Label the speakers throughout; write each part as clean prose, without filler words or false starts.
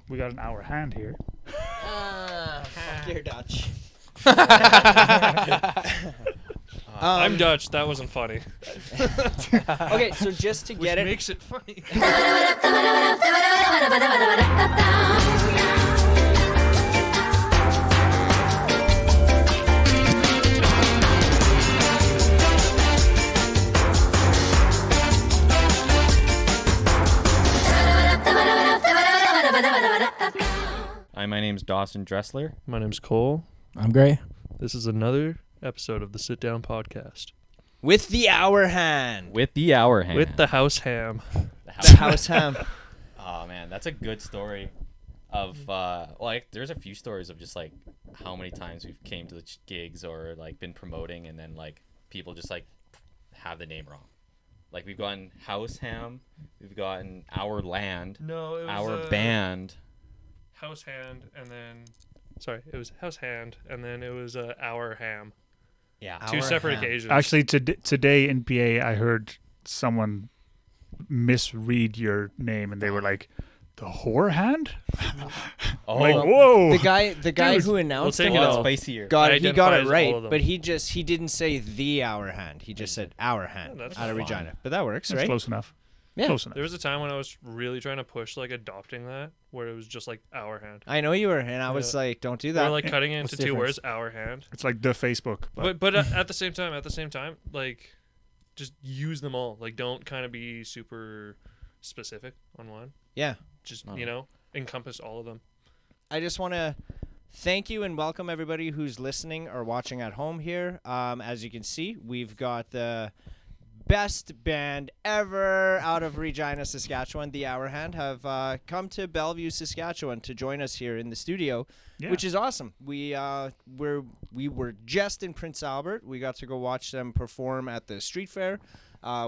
Speaker 1: We got an Hourhand here.
Speaker 2: Fuck your Dutch.
Speaker 3: I'm Dutch. That wasn't funny.
Speaker 2: Okay, so just to
Speaker 3: Which
Speaker 2: get it,
Speaker 3: makes it funny.
Speaker 4: Hi, my name's Dawson Dressler.
Speaker 3: My name's Cole.
Speaker 5: I'm Gray.
Speaker 3: This is another episode of the Sit Down Podcast
Speaker 2: with the Hourhand.
Speaker 4: With the Hourhand.
Speaker 3: with the house ham.
Speaker 2: The house ham.
Speaker 4: Oh, man, that's a good story of, there's a few stories of just, like, how many times we've came to the gigs or, like, been promoting and then, like, people just, like, have the name wrong. Like, we've gotten house ham, we've gotten our land,
Speaker 3: No, it was
Speaker 4: our band.
Speaker 3: House hand, and then it was house hand, and then it was our ham.
Speaker 4: Yeah.
Speaker 3: Two separate occasions.
Speaker 1: Actually, today in PA, I heard someone misread your name, and they were like, "The Hourhand."
Speaker 4: Oh,
Speaker 1: Like, whoa!
Speaker 2: The guy
Speaker 1: Dude,
Speaker 2: who announced
Speaker 3: take
Speaker 2: it
Speaker 3: it
Speaker 4: that's
Speaker 3: all.
Speaker 4: spicier.
Speaker 2: he got
Speaker 3: Identifies
Speaker 2: it
Speaker 3: all
Speaker 2: right,
Speaker 3: of them.
Speaker 2: but he didn't say the Hourhand. He just said Hourhand
Speaker 3: Oh, that's
Speaker 2: out of
Speaker 3: fine.
Speaker 2: Regina. But that works,
Speaker 1: That's
Speaker 2: right?
Speaker 1: close enough.
Speaker 2: Yeah.
Speaker 1: Close enough.
Speaker 3: There was a time when I was really trying to push like adopting that, where it was just like our hand.
Speaker 2: I know you were, and I was
Speaker 3: Yeah.
Speaker 2: like, "Don't do
Speaker 3: Or
Speaker 2: that."
Speaker 3: like cutting it
Speaker 5: What's
Speaker 3: into
Speaker 5: the
Speaker 3: two
Speaker 5: difference?
Speaker 3: words, our hand.
Speaker 1: It's like the Facebook.
Speaker 3: But at the same time, like, just use them all. Like, don't kind of be super specific on one.
Speaker 2: Yeah.
Speaker 3: Just
Speaker 4: No.
Speaker 3: encompass all of them.
Speaker 2: I just want to thank you and welcome everybody who's listening or watching at home here. As you can see, we've got the best band ever out of Regina, Saskatchewan, the Hourhand, have come to Bellevue, Saskatchewan to join us here in the studio,
Speaker 1: Yeah.
Speaker 2: which is awesome. We were just in Prince Albert. We got to go watch them perform at the street fair,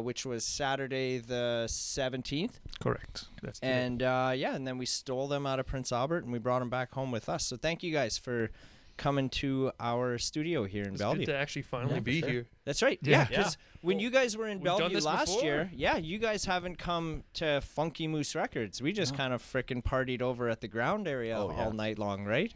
Speaker 2: which was Saturday the 17th.
Speaker 1: Correct. That's
Speaker 2: And and then we stole them out of Prince Albert and we brought them back home with us. So thank you guys for coming to our studio here in
Speaker 3: It's
Speaker 2: Bellevue.
Speaker 3: good to actually finally
Speaker 4: for
Speaker 3: be
Speaker 4: sure.
Speaker 3: here.
Speaker 2: That's right.
Speaker 1: Yeah.
Speaker 2: Yeah, because when you guys were in
Speaker 3: We've done
Speaker 2: Bellevue
Speaker 3: this
Speaker 2: last
Speaker 3: before.
Speaker 2: year, you guys haven't come to Funky Moose Records. We just kind of frickin' partied over at the ground area all night long, right?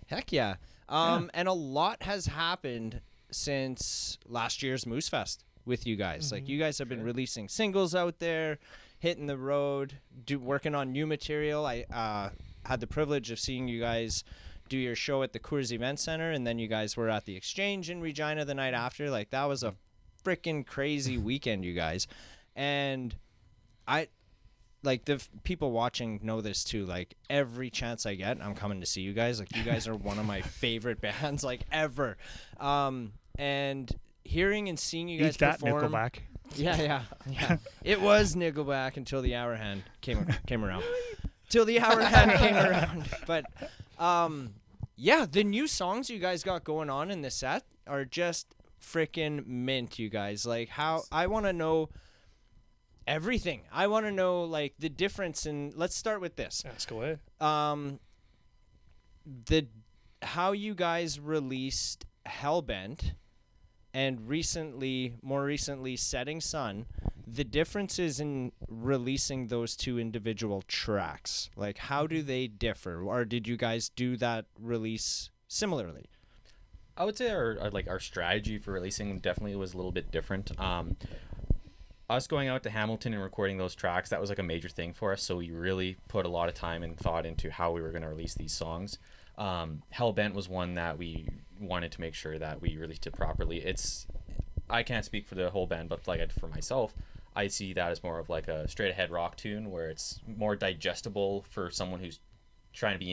Speaker 2: Heck yeah. And a lot has happened since last year's Moosefest with you guys. Like, you guys have been releasing singles out there, hitting the road, working on new material. I had the privilege of seeing you guys do your show at the Coors Event Center, and then you guys were at the Exchange in Regina the night after. Like, that was a freaking crazy weekend, you guys. And the people watching know this too. Like, every chance I get, I'm coming to see you guys. Like, you guys are one of my favorite bands, like, ever. And hearing and seeing you guys
Speaker 1: Eat that,
Speaker 2: perform.
Speaker 1: Nickelback.
Speaker 2: Yeah. It was Nickelback until the Hourhand came around. Till the Hourhand came around. But the new songs you guys got going on in the set are just freaking mint, you guys. Like, how I want to know everything. I want to know, like, the difference in. Let's start with this.
Speaker 3: Ask away.
Speaker 2: How you guys released Hellbent and more recently Setting Sun, the differences in releasing those two individual tracks. Like, how do they differ? Or did you guys do that release similarly?
Speaker 4: I would say our strategy for releasing definitely was a little bit different. Us going out to Hamilton and recording those tracks, that was like a major thing for us. So we really put a lot of time and thought into how we were going to release these songs. Hellbent was one that we wanted to make sure that we released it properly. I can't speak for the whole band, but like for myself, I see that as more of like a straight ahead rock tune where it's more digestible for someone who's trying to be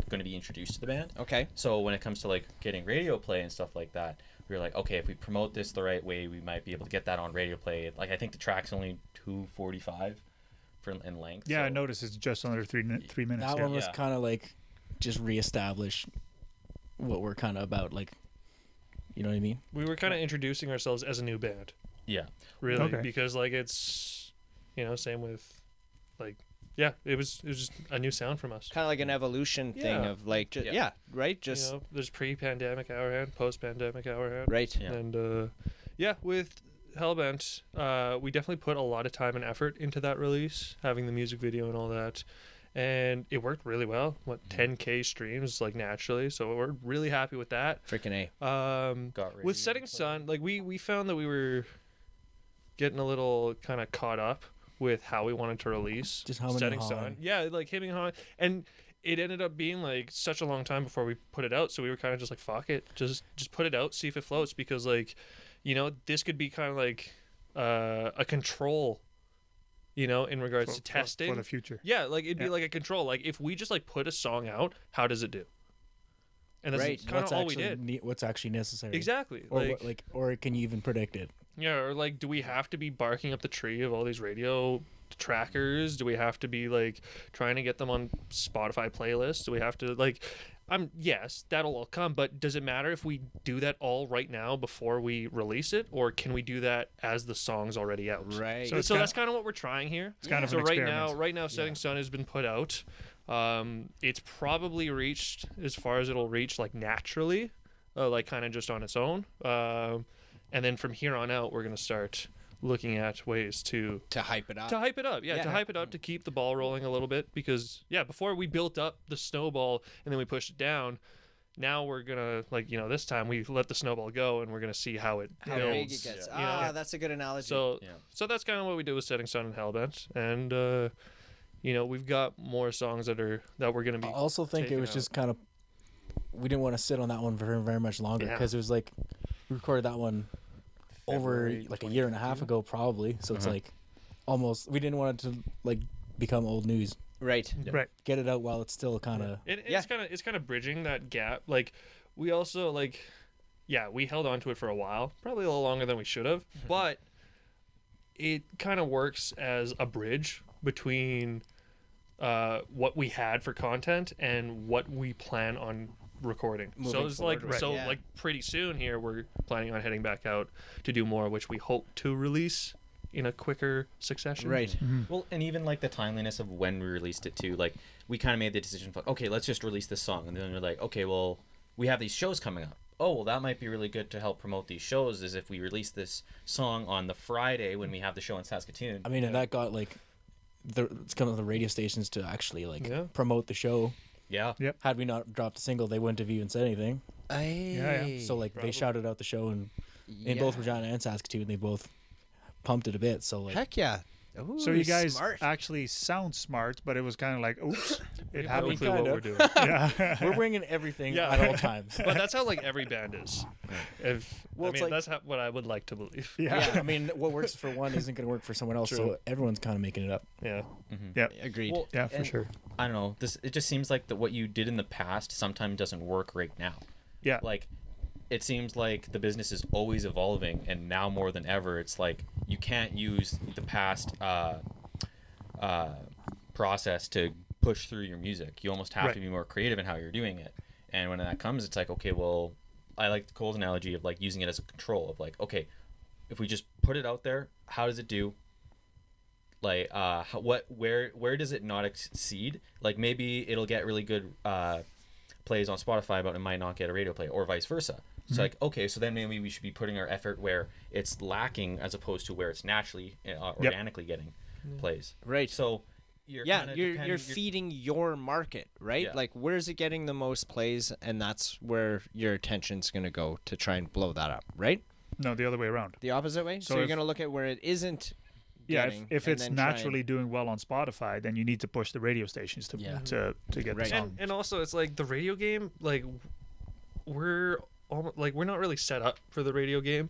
Speaker 4: going to be introduced to the band.
Speaker 2: Okay.
Speaker 4: So when it comes to like getting radio play and stuff like that, we were like, okay, if we promote this the right way, we might be able to get that on radio play. Like, I think the track's only 2:45 in length.
Speaker 1: Yeah,
Speaker 4: so.
Speaker 1: I noticed it's just under 3 minutes.
Speaker 5: That
Speaker 1: yeah.
Speaker 5: one was kind of like just reestablish what we're kind of about, like, you know what I mean?
Speaker 3: We were kind of introducing ourselves as a new band,
Speaker 4: Yeah.
Speaker 3: really,
Speaker 1: Okay.
Speaker 3: because like it's, same with, like, it was just a new sound from us.
Speaker 2: Kind of like an evolution thing
Speaker 3: Yeah.
Speaker 2: of like,
Speaker 4: Yeah.
Speaker 2: right? Just
Speaker 3: There's pre-pandemic Hourhand, post-pandemic Hourhand.
Speaker 2: right.
Speaker 4: Yeah.
Speaker 3: And with Hellbent, we definitely put a lot of time and effort into that release, having the music video and all that. and it worked really well. 10K streams like naturally, so we're really happy with that.
Speaker 2: Freaking A.
Speaker 3: With Setting Sun, like we found that we were getting a little kind of caught up with how we wanted to release
Speaker 5: Just humming and
Speaker 3: Setting
Speaker 5: hawing.
Speaker 3: Sun. Yeah, like hemming and hawing. And it ended up being like such a long time before we put it out, so we were kind of just like, fuck it, just put it out, see if it floats, because like, you know, this could be kind of like a control, you know, in regards to testing
Speaker 1: for the future.
Speaker 3: Yeah, like it'd be like a control. Like if we just like put a song out, how does it do? And that's
Speaker 2: Right.
Speaker 3: kind of all we did.
Speaker 5: What's actually necessary?
Speaker 3: Exactly.
Speaker 5: Or
Speaker 3: Like,
Speaker 5: or can you even predict it?
Speaker 3: yeah, or like, do we have to be barking up the tree of all these radio trackers? Do we have to be like trying to get them on Spotify playlists? Do we have to like, yes, that'll all come, but does it matter if we do that all right now before we release it, or can we do that as the song's already out?
Speaker 2: Right.
Speaker 3: So that's kind of what we're trying here.
Speaker 1: It's kind of
Speaker 3: So
Speaker 1: an experiment.
Speaker 3: right now, Setting Sun has been put out. It's probably reached as far as it'll reach, like naturally, like kind of just on its own. And then from here on out, we're gonna start looking at ways to
Speaker 2: hype it up.
Speaker 3: to hype it up. Yeah,
Speaker 2: Yeah.
Speaker 3: to hype it up, to keep the ball rolling a little bit, because before we built up the snowball and then we pushed it down. Now we're gonna, like, you know, this time we let the snowball go and we're gonna see how it
Speaker 2: How
Speaker 3: builds.
Speaker 2: big it gets.
Speaker 3: you know?
Speaker 2: That's a good analogy.
Speaker 3: So that's kind of what we do with Setting Sun and Hellbent, and you know, we've got more songs that we're gonna be.
Speaker 5: I also think it
Speaker 3: taking
Speaker 5: was
Speaker 3: out.
Speaker 5: just kind of, we didn't want to sit on that one for very much longer,
Speaker 3: Yeah.
Speaker 5: because it was like we recorded that one over
Speaker 4: February
Speaker 5: like a year and a half ago probably, so it's
Speaker 4: Uh-huh.
Speaker 5: like almost, we didn't want it to like become old news.
Speaker 2: right.
Speaker 1: Right.
Speaker 5: Get it out while it's still kind of
Speaker 3: It's kind of bridging that gap. Like, we also we held on to it for a while, probably a little longer than we should have, but it kind of works as a bridge between what we had for content and what we plan on recording. So
Speaker 2: Moving
Speaker 3: it's like
Speaker 2: forward, right. Yeah.
Speaker 3: like pretty soon here we're planning on heading back out to do more, which we hope to release in a quicker succession.
Speaker 2: Right.
Speaker 4: Well, and even like the timeliness of when we released it too. Like we kind of made the decision, okay, let's just release this song, and then we're like, okay, well, we have these shows coming up. Oh, well, that might be really good to help promote these shows. Is if we release this song on the Friday when we have the show in Saskatoon.
Speaker 5: I mean, and that got like it's kind of the radio stations to actually like
Speaker 3: Yeah.
Speaker 5: promote the show.
Speaker 4: Yeah.
Speaker 1: Yep.
Speaker 5: Had we not dropped a single, they wouldn't have even said anything. So like
Speaker 3: Probably.
Speaker 5: they shouted out the show, and in both Regina and Saskatoon, they both pumped it a bit. So like,
Speaker 2: Heck yeah. Ooh,
Speaker 1: So you guys
Speaker 2: smart.
Speaker 1: actually sound smart, but it was kind of like, oops, it
Speaker 3: No
Speaker 1: happened.
Speaker 3: clue what
Speaker 5: kinda.
Speaker 3: we're doing.
Speaker 1: Yeah.
Speaker 5: we're bringing everything
Speaker 3: Yeah.
Speaker 5: at all times.
Speaker 3: But that's how like every band is.
Speaker 5: Well, it's like-
Speaker 3: That's what I would like to believe.
Speaker 1: Yeah.
Speaker 5: I mean, what works for one isn't going to work for someone else.
Speaker 3: True.
Speaker 5: So everyone's kind of making it up.
Speaker 3: Yeah.
Speaker 1: Yeah.
Speaker 2: Agreed.
Speaker 4: Well,
Speaker 1: Yeah, for
Speaker 4: and
Speaker 1: sure.
Speaker 4: I don't know. It just seems like that what you did in the past sometimes doesn't work right now.
Speaker 1: Yeah.
Speaker 4: Like, it seems like the business is always evolving, and now more than ever, it's like you can't use the past process to push through your music. You almost have
Speaker 1: Right.
Speaker 4: to be more creative in how you're doing it. And when that comes, it's like, okay, well, I like Cole's analogy of like using it as a control of like, okay, if we just put it out there, how does it do? Like, where does it not exceed? Like, maybe it'll get really good plays on Spotify, but it might not get a radio play, or vice versa. It's like, okay, so then maybe we should be putting our effort where it's lacking as opposed to where it's naturally, organically getting plays.
Speaker 2: Right.
Speaker 4: So you're
Speaker 2: you're feeding your market, right?
Speaker 4: Yeah.
Speaker 2: Like, where's it getting the most plays, and that's where your attention's going to go to try and blow that up, right?
Speaker 1: No, the other way around.
Speaker 2: The opposite way. So
Speaker 1: So
Speaker 2: you're
Speaker 1: if-
Speaker 2: going to look at where it isn't.
Speaker 1: Yeah,
Speaker 2: getting,
Speaker 1: if
Speaker 2: and
Speaker 1: it's
Speaker 2: then try and-
Speaker 1: naturally doing well on Spotify, then you need to push the radio stations to
Speaker 5: Yeah.
Speaker 1: to get
Speaker 2: Right.
Speaker 1: the song.
Speaker 3: And also it's like the radio game, like we're not really set up for the radio game,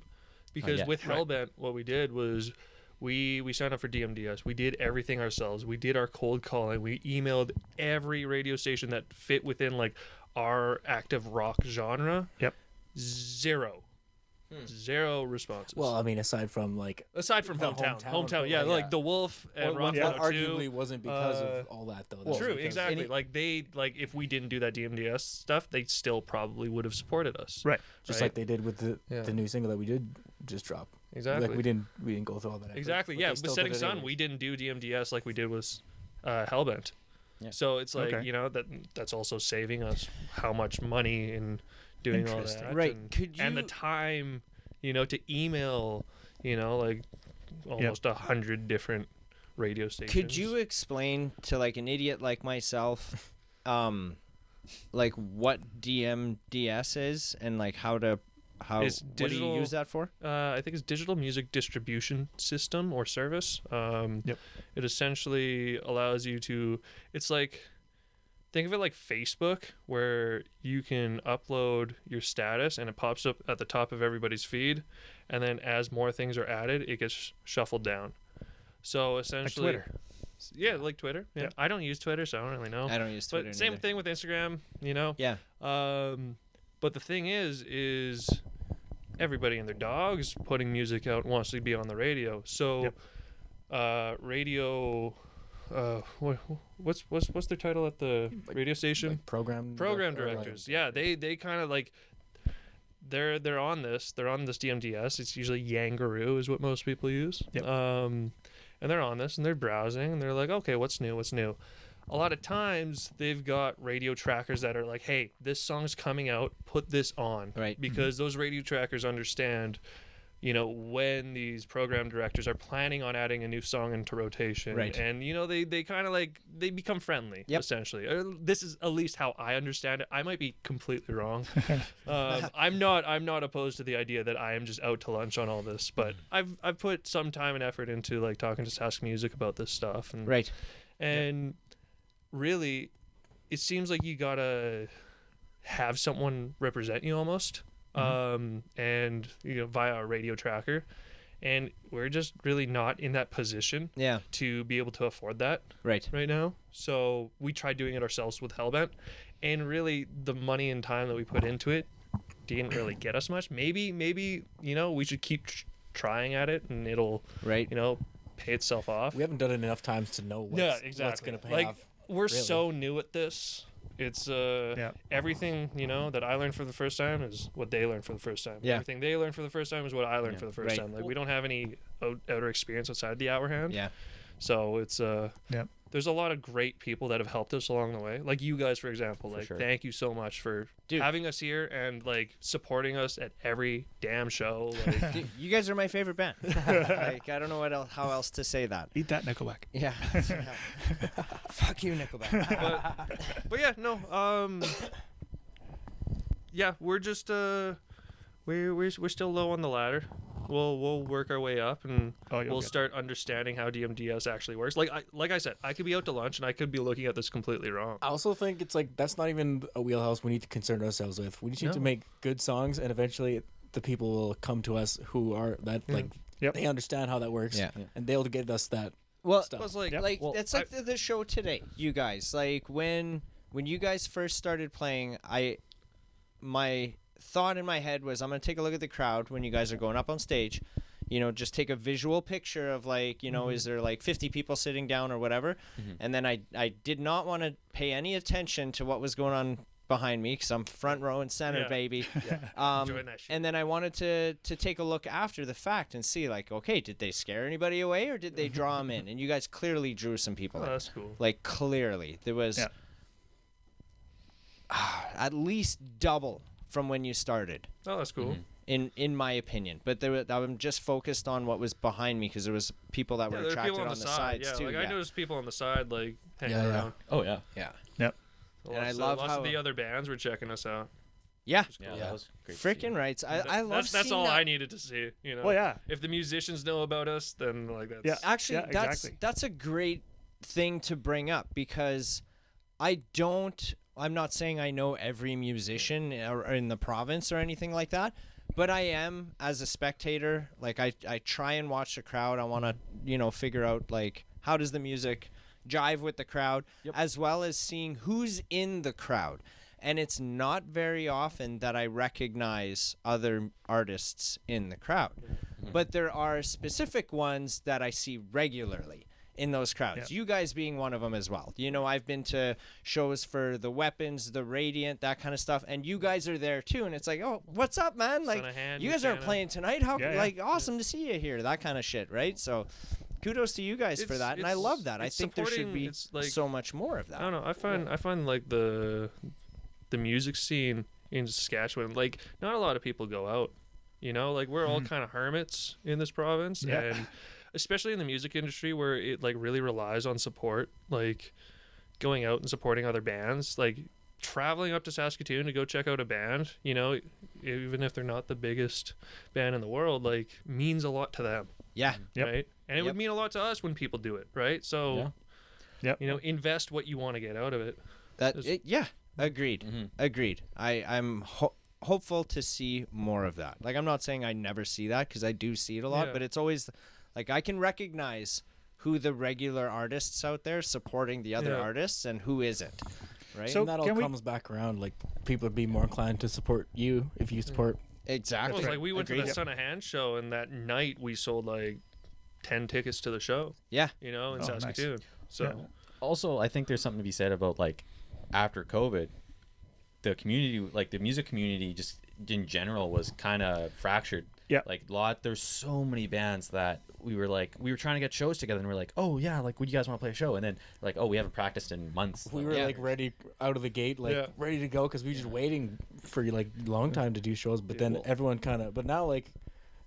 Speaker 3: because
Speaker 4: yeah.
Speaker 3: with Hellbent, what we did was we signed up for DMDS. We did everything ourselves. We did our cold calling. We emailed every radio station that fit within like our active rock genre.
Speaker 1: Yep.
Speaker 3: Zero responses.
Speaker 5: Well, I mean, aside from like,
Speaker 3: aside from
Speaker 5: the
Speaker 3: hometown,
Speaker 5: yeah.
Speaker 3: yeah, like the Wolf and Rock
Speaker 5: that
Speaker 3: 102.
Speaker 5: arguably wasn't because of all that though. That was
Speaker 3: True,
Speaker 5: because-
Speaker 3: exactly. Like they, like if we didn't do that DMDS stuff, they still probably would have supported us.
Speaker 1: Right.
Speaker 5: Just
Speaker 3: right?
Speaker 5: like they did with
Speaker 3: Yeah.
Speaker 5: the new single that we did just drop.
Speaker 3: Exactly.
Speaker 5: Like we didn't go through all that. effort,
Speaker 3: Exactly.
Speaker 5: but
Speaker 3: Yeah.
Speaker 5: they
Speaker 3: With
Speaker 5: still
Speaker 3: Setting
Speaker 5: did it
Speaker 3: Sun,
Speaker 5: anyway.
Speaker 3: we didn't do DMDS like we did with Hellbent.
Speaker 4: Yeah.
Speaker 3: So it's like
Speaker 1: Okay.
Speaker 3: that's also saving us how much money in doing all
Speaker 1: Interesting.
Speaker 3: that.
Speaker 2: Right.
Speaker 3: And,
Speaker 2: Could
Speaker 3: and the
Speaker 2: you-
Speaker 3: time, to email, like almost 100 different radio stations.
Speaker 2: Could you explain to like an idiot like myself, like what DMDS is and like what do you use that for?
Speaker 3: I think it's digital music distribution system or service. It essentially allows you to. It's like, think of it like Facebook, where you can upload your status and it pops up at the top of everybody's feed, and then as more things are added, it gets shuffled down. So essentially,
Speaker 1: Twitter.
Speaker 3: Yeah, like Twitter. Yeah. I don't use Twitter, so I don't really know.
Speaker 2: I don't use Twitter.
Speaker 3: But same thing with Instagram, you know.
Speaker 2: Yeah.
Speaker 3: But the thing is everybody and their dogs putting music out wants to be on the radio. So, radio. What's their title at the radio station?
Speaker 5: Like program
Speaker 3: directors. Yeah, they kind of like. They're on this. They're on this DMDS. It's usually Yangaroo is what most people use.
Speaker 1: Yep.
Speaker 3: And they're on this and they're browsing and they're like, okay, what's new? A lot of times they've got radio trackers that are like, hey, this song's coming out, put this on.
Speaker 2: Right.
Speaker 3: Because those radio trackers understand, you know, when these program directors are planning on adding a new song into rotation.
Speaker 2: Right.
Speaker 3: And, you know, they kind of like, they become friendly, essentially. This is at least how I understand it. I might be completely wrong. I'm not opposed to the idea that I am just out to lunch on all this, but I've put some time and effort into like talking to Sask Music about this stuff. And,
Speaker 2: right.
Speaker 3: And really, it seems like you gotta have someone represent you almost. And you know, via a radio tracker, and we're just really not in that position to be able to afford that right now. So we tried doing it ourselves with Hellbent, and really the money and time that we put into it didn't really get us much. Maybe you know, we should keep trying at it and it'll you know, pay itself off.
Speaker 5: We haven't done it enough times to know what's gonna pay off.
Speaker 3: We're so new at this. It's everything, you know, that I learned for the first time is what they learned for the first time.
Speaker 2: Yeah.
Speaker 3: Everything they learned for the first time is what I learned for the first time. Like, we don't have any outer experience outside the Hourhand.
Speaker 2: Yeah.
Speaker 3: So it's there's a lot of great people that have helped us along the way. Like you guys, for example. Like, thank you so much for having us here and like supporting us at every damn show. Like,
Speaker 2: Dude, you guys are my favorite band. Like, I don't know how else to say that.
Speaker 1: Eat that, Nickelback.
Speaker 2: Yeah. Fuck you, Nickelback.
Speaker 3: but yeah, no. Yeah, we're just we're still low on the ladder. We'll work our way up and we'll start understanding how DMDS actually works. Like I said, I could be out to lunch and I could be looking at this completely wrong.
Speaker 5: I also think it's like that's not even a wheelhouse we need to concern ourselves with. We just need to make good songs, and eventually the people will come to us who are that they understand how that works, and they'll get us that.
Speaker 2: Well,
Speaker 5: stuff.
Speaker 2: it's like the show today. You guys, like when you guys first started playing, my thought in my head was, I'm gonna take a look at the crowd when you guys are going up on stage, you know, just take a visual picture of like, you know, is there like 50 people sitting down or whatever, and then I did not want to pay any attention to what was going on behind me because I'm front row and center, baby.
Speaker 3: Enjoying that shit.
Speaker 2: And then I wanted to take a look after the fact and see like, okay, did they scare anybody away or did they draw them in? And you guys clearly drew some people in.
Speaker 3: That's cool.
Speaker 2: Like, clearly there was at least double from when you started.
Speaker 3: Oh, that's cool.
Speaker 2: In my opinion, but I'm just focused on what was behind me because there was people that were attracted on the sides too.
Speaker 3: Like I noticed people on the side like hanging around.
Speaker 4: Oh yeah.
Speaker 1: Yep.
Speaker 2: And I love
Speaker 3: lots
Speaker 2: how
Speaker 3: of the other bands were checking us out.
Speaker 2: Yeah.
Speaker 4: That was great.
Speaker 2: Freaking rights. I love
Speaker 3: that's
Speaker 2: seeing
Speaker 3: all
Speaker 2: that.
Speaker 3: I needed to see. You know.
Speaker 1: Well, yeah.
Speaker 3: If the musicians know about us, then like that's
Speaker 2: Actually,
Speaker 1: exactly.
Speaker 2: that's a great thing to bring up because I'm not saying I know every musician in the province or anything like that, but I am as a spectator. Like I try and watch the crowd. I want to, you know, figure out like how does the music jive with the crowd, as well as seeing who's in the crowd. And it's not very often that I recognize other artists in the crowd, but there are specific ones that I see regularly in those crowds. You guys being one of them as well. You know, I've been to shows for the Weapons, the Radiant, that kind of stuff, and you guys are there too. And it's like, oh, what's up, man? Like, you guys are playing tonight. How awesome to see you here. That kind of shit, right? So, kudos to you guys for that, and I love that. I think there should be so much more of that.
Speaker 3: I don't know. I find like the music scene in Saskatchewan, like not a lot of people go out. You know, like we're all kind of hermits in this province, and especially in the music industry where it like really relies on support, like going out and supporting other bands, like traveling up to Saskatoon to go check out a band, you know, even if they're not the biggest band in the world, like means a lot to them.
Speaker 2: Yeah.
Speaker 3: Right. And it would mean a lot to us when people do it. Right. So, you know, invest what you want to get out of it.
Speaker 2: Agreed. Agreed. I'm hopeful to see more of that. Like, I'm not saying I never see that, because I do see it a lot, but it's always like I can recognize who the regular artists out there supporting the other artists and who isn't. Right.
Speaker 5: So and that all comes back around. Like, people would be more inclined to support you if you support.
Speaker 2: Exactly.
Speaker 3: Well, it's like we went to the Son of Hand show, and that night we sold like 10 tickets to the show. Yeah. You know, in Saskatoon. Nice. So
Speaker 4: also, I think there's something to be said about like after COVID, the community, like the music community, just in general was kind of fractured.
Speaker 1: Yeah.
Speaker 4: Like there's so many bands that we were trying to get shows together, and we're like, oh yeah, like would you guys want to play a show? And then like, oh, we haven't practiced in months.
Speaker 5: We were like ready out of the gate, like ready to go, because we were just waiting for like a long time to do shows. But then everyone but now like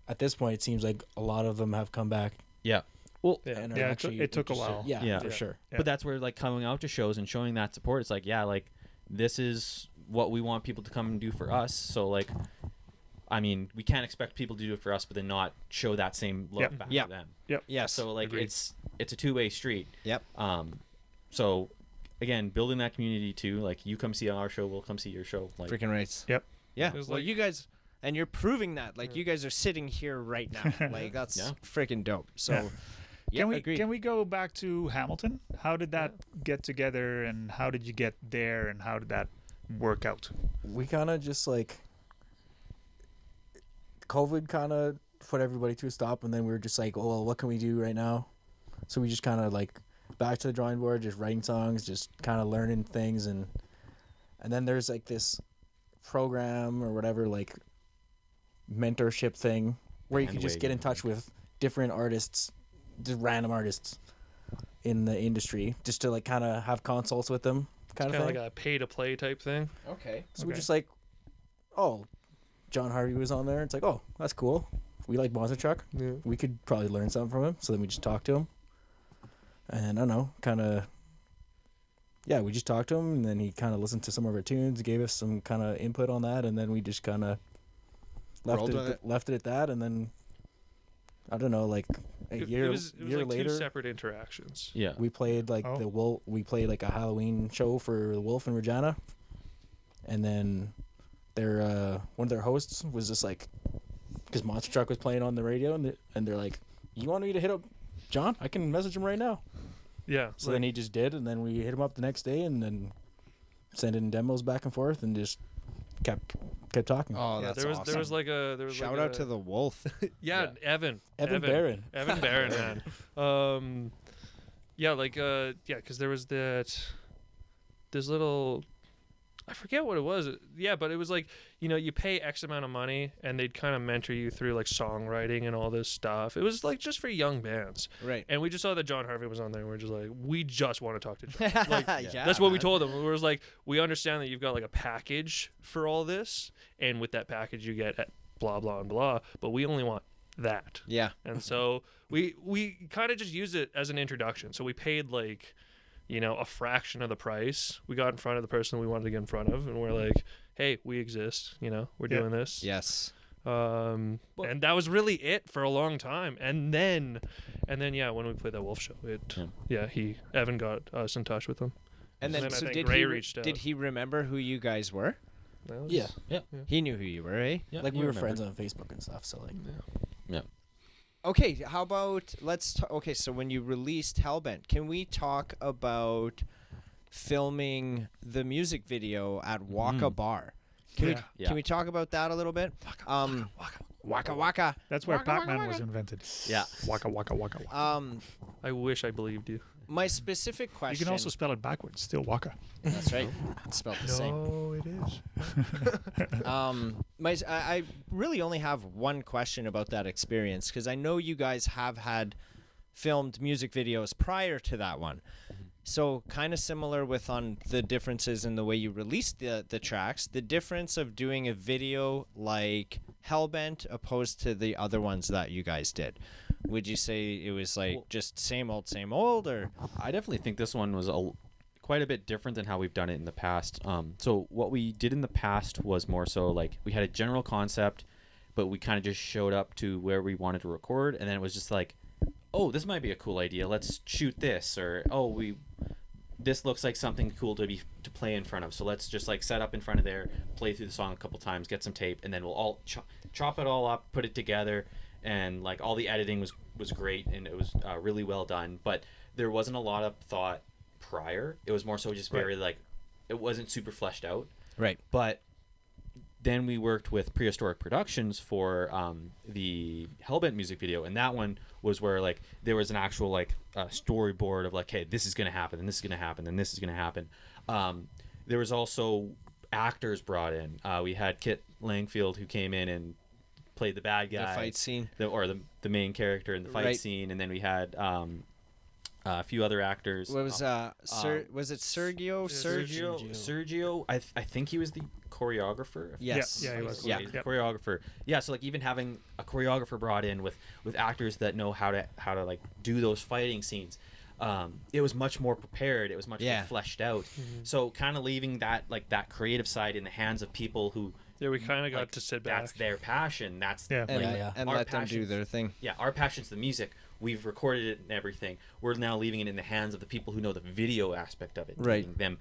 Speaker 5: at this point it seems like a lot of them have come back.
Speaker 4: Yeah. Well,
Speaker 1: it took a while.
Speaker 5: Yeah, for sure.
Speaker 4: Yeah. But that's where like coming out to shows and showing that support, it's like, like this is what we want people to come and do for us. So like, I mean, we can't expect people to do it for us, but then not show that same love back to them.
Speaker 1: Yep.
Speaker 4: Yeah. So like, it's a two-way street.
Speaker 2: Yep.
Speaker 4: So again, building that community too. Like, you come see our show, we'll come see your show. Like,
Speaker 2: freaking rights.
Speaker 1: Yep.
Speaker 2: Yeah. Well, you guys, and you're proving that. Like, you guys are sitting here right now. Like, that's freaking dope. So.
Speaker 1: Can we go back to Hamilton? How did that get together, and how did you get there, and how did that work out?
Speaker 5: We kind of just like COVID kind of put everybody to a stop, and then we were just like, oh, well, what can we do right now? So we just kind of like back to the drawing board, just writing songs, just kind of learning things, and then there's like this program or whatever, like mentorship thing where you can just get in touch with different artists, just random artists in the industry, just to like kind of have consults with them, kind of
Speaker 3: like a pay to play type thing.
Speaker 2: Okay.
Speaker 5: So we're just like, oh, John Harvey was on there. It's like, oh, that's cool. We like Monster Truck. Yeah. We could probably learn something from him. So then we just talked to him, and I don't know, kind of, we just talked to him, and then he kind of listened to some of our tunes, gave us some kind of input on that, and then we just kind of left it at that, and then I don't know, like a year
Speaker 3: like
Speaker 5: later,
Speaker 3: 2 separate interactions.
Speaker 4: Yeah,
Speaker 5: we played like the Wolf. We played like a Halloween show for the Wolf in Regina, and then their one of their hosts was just like, because Monster Truck was playing on the radio, and they're like, "You want me to hit up John? I can message him right now."
Speaker 3: Yeah.
Speaker 5: So then he just did, and then we hit him up the next day, and then sending demos back and forth, and just kept talking.
Speaker 2: Oh, that's awesome.
Speaker 3: There was like a
Speaker 2: shout out to the Wolf.
Speaker 3: Evan
Speaker 5: Barron.
Speaker 3: Evan Barron, man. Because there was this little, I forget what it was. Yeah, but it was like, you know, you pay X amount of money and they'd kind of mentor you through like songwriting and all this stuff. It was like just for young bands.
Speaker 2: Right.
Speaker 3: And we just saw that John Harvey was on there, and we're just like, we just want to talk to John. Like, that's what we told him. We was like, we understand that you've got like a package for all this, and with that package you get blah, blah, and blah, but we only want that.
Speaker 2: Yeah.
Speaker 3: And so we kind of just used it as an introduction. So we paid like, you know, a fraction of the price. We got in front of the person we wanted to get in front of, and we're like, hey, we exist, you know, we're doing this.
Speaker 2: Yes.
Speaker 3: And that was really it for a long time. And then when we played that Wolf show, Evan got us in touch with them.
Speaker 2: And then so did he remember who you guys were?
Speaker 5: Yeah.
Speaker 2: He knew who you were, eh?
Speaker 5: Yeah, like we were friends on Facebook and stuff, so like
Speaker 4: yeah.
Speaker 2: Okay, how about so when you released Hellbent, can we talk about filming the music video at Waka Bar? Can we talk about that a little bit? Waka Waka.
Speaker 1: That's where Pac-Man was invented.
Speaker 4: Yeah.
Speaker 1: Waka Waka Waka Waka.
Speaker 3: I wish I believed you.
Speaker 2: My specific question.
Speaker 1: You can also spell it backwards. Still Waka.
Speaker 2: That's right. It's spelled the same.
Speaker 1: No, it is.
Speaker 2: I really only have one question about that experience, because I know you guys have had filmed music videos prior to that one. So kind of similar with on the differences in the way you released the tracks, the difference of doing a video like Hellbent opposed to the other ones that you guys did. would you say it was like just same old, or?
Speaker 4: I definitely think this one was quite a bit different than how we've done it in the past. So what we did in the past was more so like we had a general concept, but we kind of just showed up to where we wanted to record, and then it was just like, oh, this might be a cool idea. Let's shoot this, or this looks like something cool to play in front of. So let's just like set up in front of there, play through the song a couple times, get some tape, and then we'll all chop it all up, put it together, and like all the editing was great, and it was really well done. But there wasn't a lot of thought prior. It was more so just very like, it wasn't super fleshed out.
Speaker 2: Right.
Speaker 4: But then we worked with Prehistoric Productions for the Hellbent music video, and that one was where like there was an actual like storyboard of like, hey, this is gonna happen, and this is gonna happen, and this is gonna happen. There was also actors brought in. We had Kit Langfield, who came in and played the bad guy,
Speaker 2: the fight scene,
Speaker 4: the main character in the fight scene, and then we had a few other actors.
Speaker 2: What was was it Sergio?
Speaker 4: Sergio. I think he was the choreographer.
Speaker 2: Yes.
Speaker 1: Yeah, he was.
Speaker 4: Yeah, the choreographer. Yeah, so like even having a choreographer brought in with actors that know how to like do those fighting scenes, it was much more prepared. It was much more fleshed out.
Speaker 1: Mm-hmm.
Speaker 4: So kind of leaving that creative side in the hands of people who.
Speaker 3: Yeah, we kind of got to sit back.
Speaker 4: That's their passion. That's
Speaker 2: and let them do their thing.
Speaker 4: Yeah, our passion's the music. We've recorded it and everything. We're now leaving it in the hands of the people who know the video aspect of it.
Speaker 2: Right.
Speaker 4: Letting them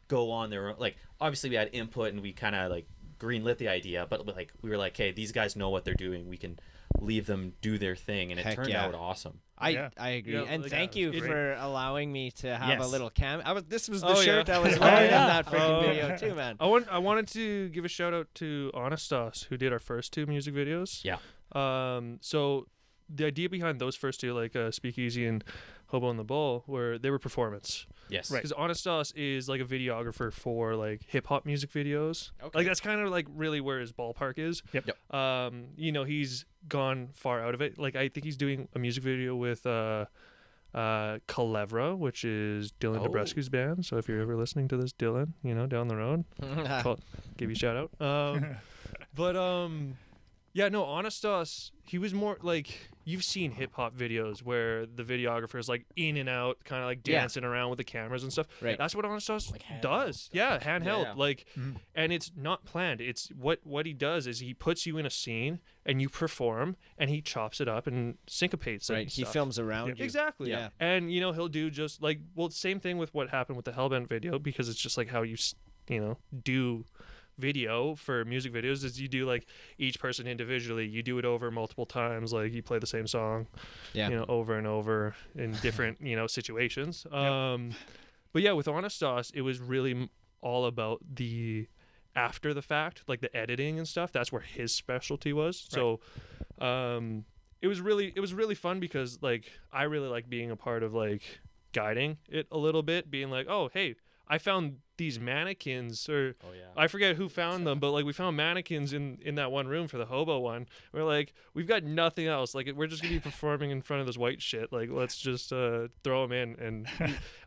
Speaker 4: go on their own. Like, obviously we had input and we kind of like greenlit the idea, but like we were like, hey, these guys know what they're doing. We can leave them do their thing, and it turned out awesome.
Speaker 2: I agree, and thank you for allowing me to have a little This was the
Speaker 3: Oh,
Speaker 2: shirt
Speaker 3: yeah.
Speaker 2: I was wearing in that freaking video too, man.
Speaker 3: I wanted to give a shout out to Anastas, who did our first two music videos.
Speaker 4: Yeah.
Speaker 3: So the idea behind those first two, like Speakeasy and Hobo and the Bull, they were performance.
Speaker 4: Yes.
Speaker 1: Right.
Speaker 3: Because Anastas is like a videographer for like hip hop music videos.
Speaker 2: Okay.
Speaker 3: Like that's kind of like really where his ballpark is.
Speaker 1: Yep.
Speaker 3: He's gone far out of it. Like I think he's doing a music video with Calevra, which is Dylan Dobrescu's band. So if you're ever listening to this, Dylan, down the road, give you a shout out. Yeah, no, Anastas, he was more like, you've seen hip hop videos where the videographer is like in and out, kind of like dancing around with the cameras and stuff.
Speaker 2: Right.
Speaker 3: That's what Anastas
Speaker 5: Like
Speaker 3: does. Yeah, handheld.
Speaker 4: Yeah.
Speaker 3: Like, and it's not planned. It's what he does is he puts you in a scene and you perform, and he chops it up and syncopates it.
Speaker 2: Right.
Speaker 3: and
Speaker 2: He
Speaker 3: stuff.
Speaker 2: films around you.
Speaker 3: Exactly.
Speaker 2: Yeah.
Speaker 3: And he'll do just like, same thing with what happened with the Hellbent video, because it's just like how you do video for music videos is you do like each person individually, you do it over multiple times, like you play the same song over and over in different situations. But yeah, with Anastas, it was really all about the after the fact, like the editing and stuff. That's where his specialty was. Right. So it was really fun, because like I really like being a part of like guiding it a little bit, being like, oh hey, I found these mannequins, or I forget who found them, but like we found mannequins in that one room for the hobo one. We're like, we've got nothing else. Like we're just gonna be performing in front of this white shit. Like let's just throw them in. And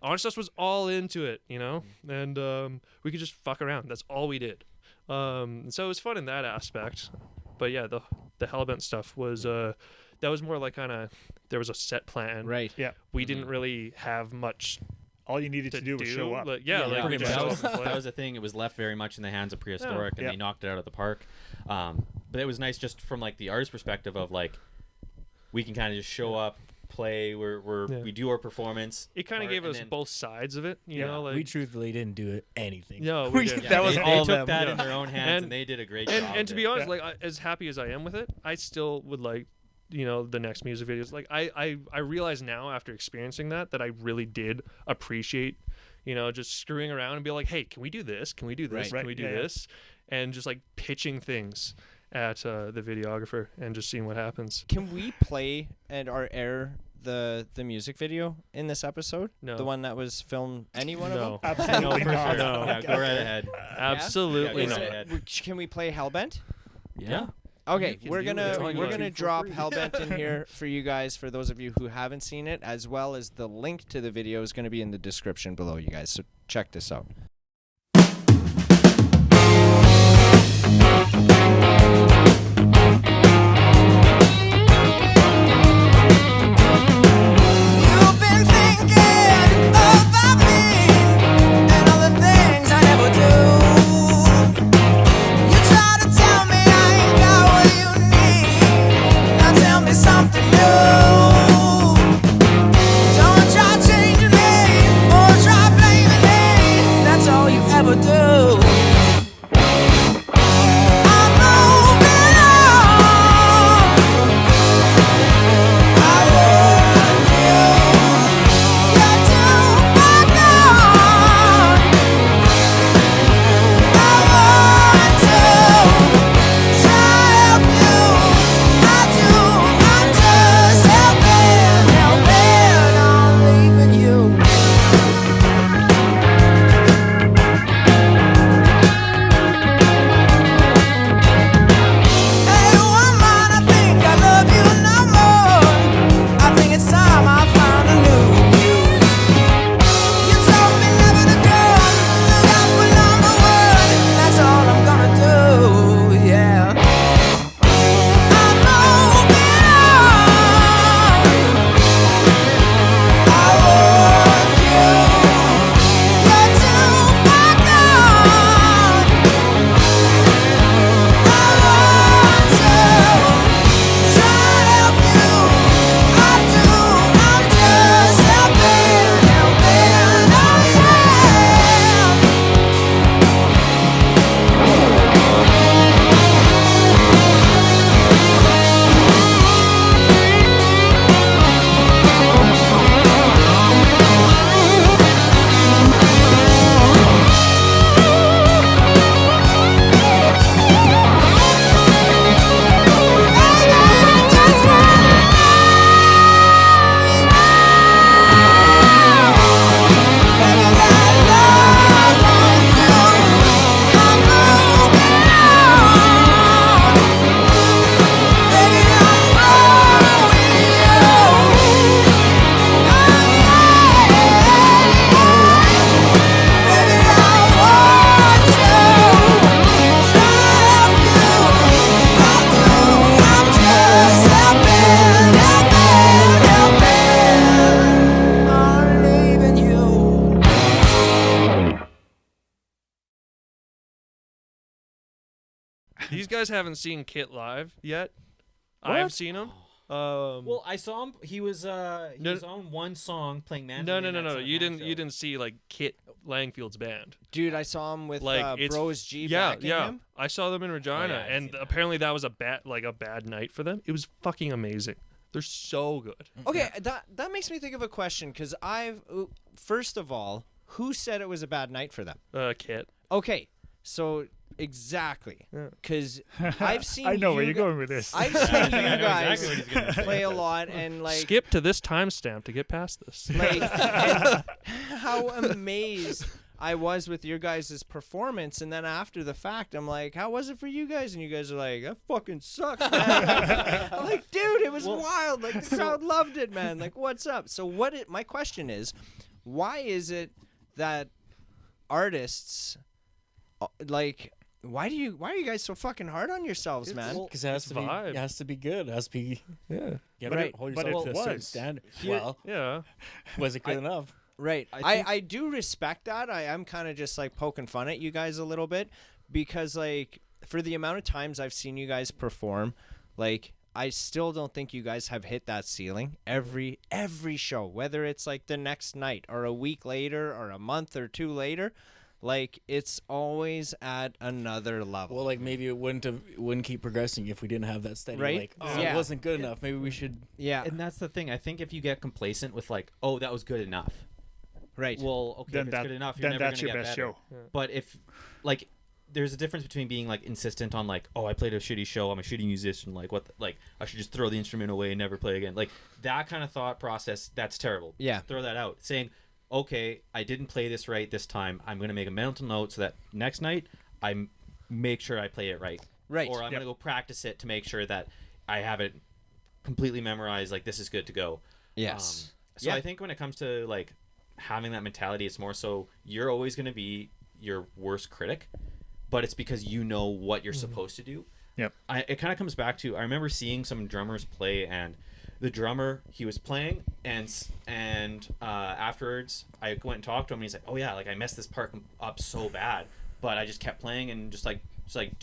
Speaker 3: Honest was all into it, and we could just fuck around. That's all we did. So it was fun in that aspect. But yeah, the Hellbent stuff was that was more like kind of, there was a set plan.
Speaker 2: Right.
Speaker 1: Yeah.
Speaker 3: We didn't really have much.
Speaker 1: All you needed to do was show up.
Speaker 3: Like,
Speaker 4: Yeah,
Speaker 3: we just show up and play.
Speaker 4: that was the thing. It was left very much in the hands of Prehistoric, and they knocked it out of the park. But it was nice just from like the artist perspective of like, we can kind of just show up, play. We do our performance.
Speaker 3: It kind of gave us both sides of it, you know. Like
Speaker 5: we truthfully didn't do anything.
Speaker 3: No, we didn't.
Speaker 1: That was
Speaker 4: they
Speaker 1: all
Speaker 4: took
Speaker 1: them.
Speaker 4: that in their own hands, and they did a great job.
Speaker 3: And to be honest, like as happy as I am with it, I still would like, the next music videos. Like I realize now after experiencing that I really did appreciate, just screwing around and be like, hey, can we do this? Can we do this?
Speaker 2: Right.
Speaker 3: Can we do this? And just like pitching things at the videographer and just seeing what happens.
Speaker 2: Can we play or air the music video in this episode?
Speaker 3: No.
Speaker 2: The one that was filmed, any one of them?
Speaker 1: Absolutely not.
Speaker 3: No.
Speaker 4: Yeah, go right ahead.
Speaker 3: Absolutely
Speaker 4: Yeah,
Speaker 3: not.
Speaker 4: go ahead.
Speaker 2: Can we play Hellbent?
Speaker 4: Yeah.
Speaker 2: Okay,
Speaker 4: can
Speaker 2: we're
Speaker 4: do it.
Speaker 2: gonna
Speaker 4: It's on
Speaker 2: we're
Speaker 4: YouTube
Speaker 2: gonna
Speaker 4: for
Speaker 2: drop
Speaker 4: free.
Speaker 2: Hellbent in here for you guys, for those of you who haven't seen it, as well as the link to the video is gonna be in the description below, you guys. So check this out.
Speaker 6: gonna do.
Speaker 3: These guys haven't seen Kit live yet. I've seen him.
Speaker 4: Well, I saw him. He was on one song playing mandolin.
Speaker 3: No. You didn't see like Kit Langfield's band.
Speaker 2: Dude, I saw him with
Speaker 3: Like
Speaker 2: Bros G.
Speaker 3: Yeah.
Speaker 2: Him.
Speaker 3: I saw them in Regina, and apparently that was a bad night for them. It was fucking amazing. They're so good.
Speaker 2: Okay, that makes me think of a question because first of all, who said it was a bad night for them?
Speaker 3: Kit.
Speaker 2: Okay, so exactly, because I've seen.
Speaker 1: I know where you're going with this.
Speaker 2: I've seen you guys play a lot, and like
Speaker 3: skip to this timestamp to get past this.
Speaker 2: Like, and how amazed I was with your guys' performance, and then after the fact, I'm like, how was it for you guys? And you guys are like, that fucking sucks, man. I'm like, dude, it was wild. Like, the crowd loved it, man. Like, what's up? So my question is, why is it that artists, like, why are you guys so fucking hard on yourselves, man?
Speaker 5: Because it has to be good. It has to be
Speaker 2: right.
Speaker 5: Hold
Speaker 1: But
Speaker 5: yourself
Speaker 1: it
Speaker 5: to a certain
Speaker 1: was.
Speaker 5: standard.
Speaker 3: Yeah.
Speaker 5: Was it good enough?
Speaker 2: Right. I do respect that. I'm kind of just like poking fun at you guys a little bit because like for the amount of times I've seen you guys perform, like I still don't think you guys have hit that ceiling every show, whether it's like the next night or a week later or a month or two later. Like it's always at another level.
Speaker 5: Well, like maybe it wouldn't keep progressing if we didn't have that steady.
Speaker 2: Right?
Speaker 5: Like, it wasn't good enough. Maybe we should.
Speaker 2: Yeah.
Speaker 4: And that's the thing. I think if you get complacent with like, oh, that was good enough.
Speaker 2: Right.
Speaker 4: Well, okay,
Speaker 1: Then
Speaker 4: if it's good enough, you're
Speaker 1: then
Speaker 4: never
Speaker 1: that's
Speaker 4: gonna
Speaker 1: your
Speaker 4: get
Speaker 1: best
Speaker 4: better.
Speaker 1: show.
Speaker 3: Yeah.
Speaker 4: But if, like, there's a difference between being like insistent on like, oh, I played a shitty show, I'm a shitty musician, like like I should just throw the instrument away and never play again. Like that kind of thought process, that's terrible.
Speaker 2: Yeah.
Speaker 4: Throw that out. Saying, okay, I didn't play this right this time. I'm gonna make a mental note so that next night I make sure I play it right.
Speaker 2: Right.
Speaker 4: Or I'm gonna go practice it to make sure that I have it completely memorized. Like this is good to go.
Speaker 2: Yes.
Speaker 4: So I think when it comes to like having that mentality, it's more so you're always going to be your worst critic, but it's because you know what you're supposed to do.
Speaker 1: Yep.
Speaker 4: It kind of comes back to, I remember seeing some drummers play, and the drummer, he was playing, and afterwards I went and talked to him, and he's like, oh yeah, like I messed this part up so bad, but I just kept playing and just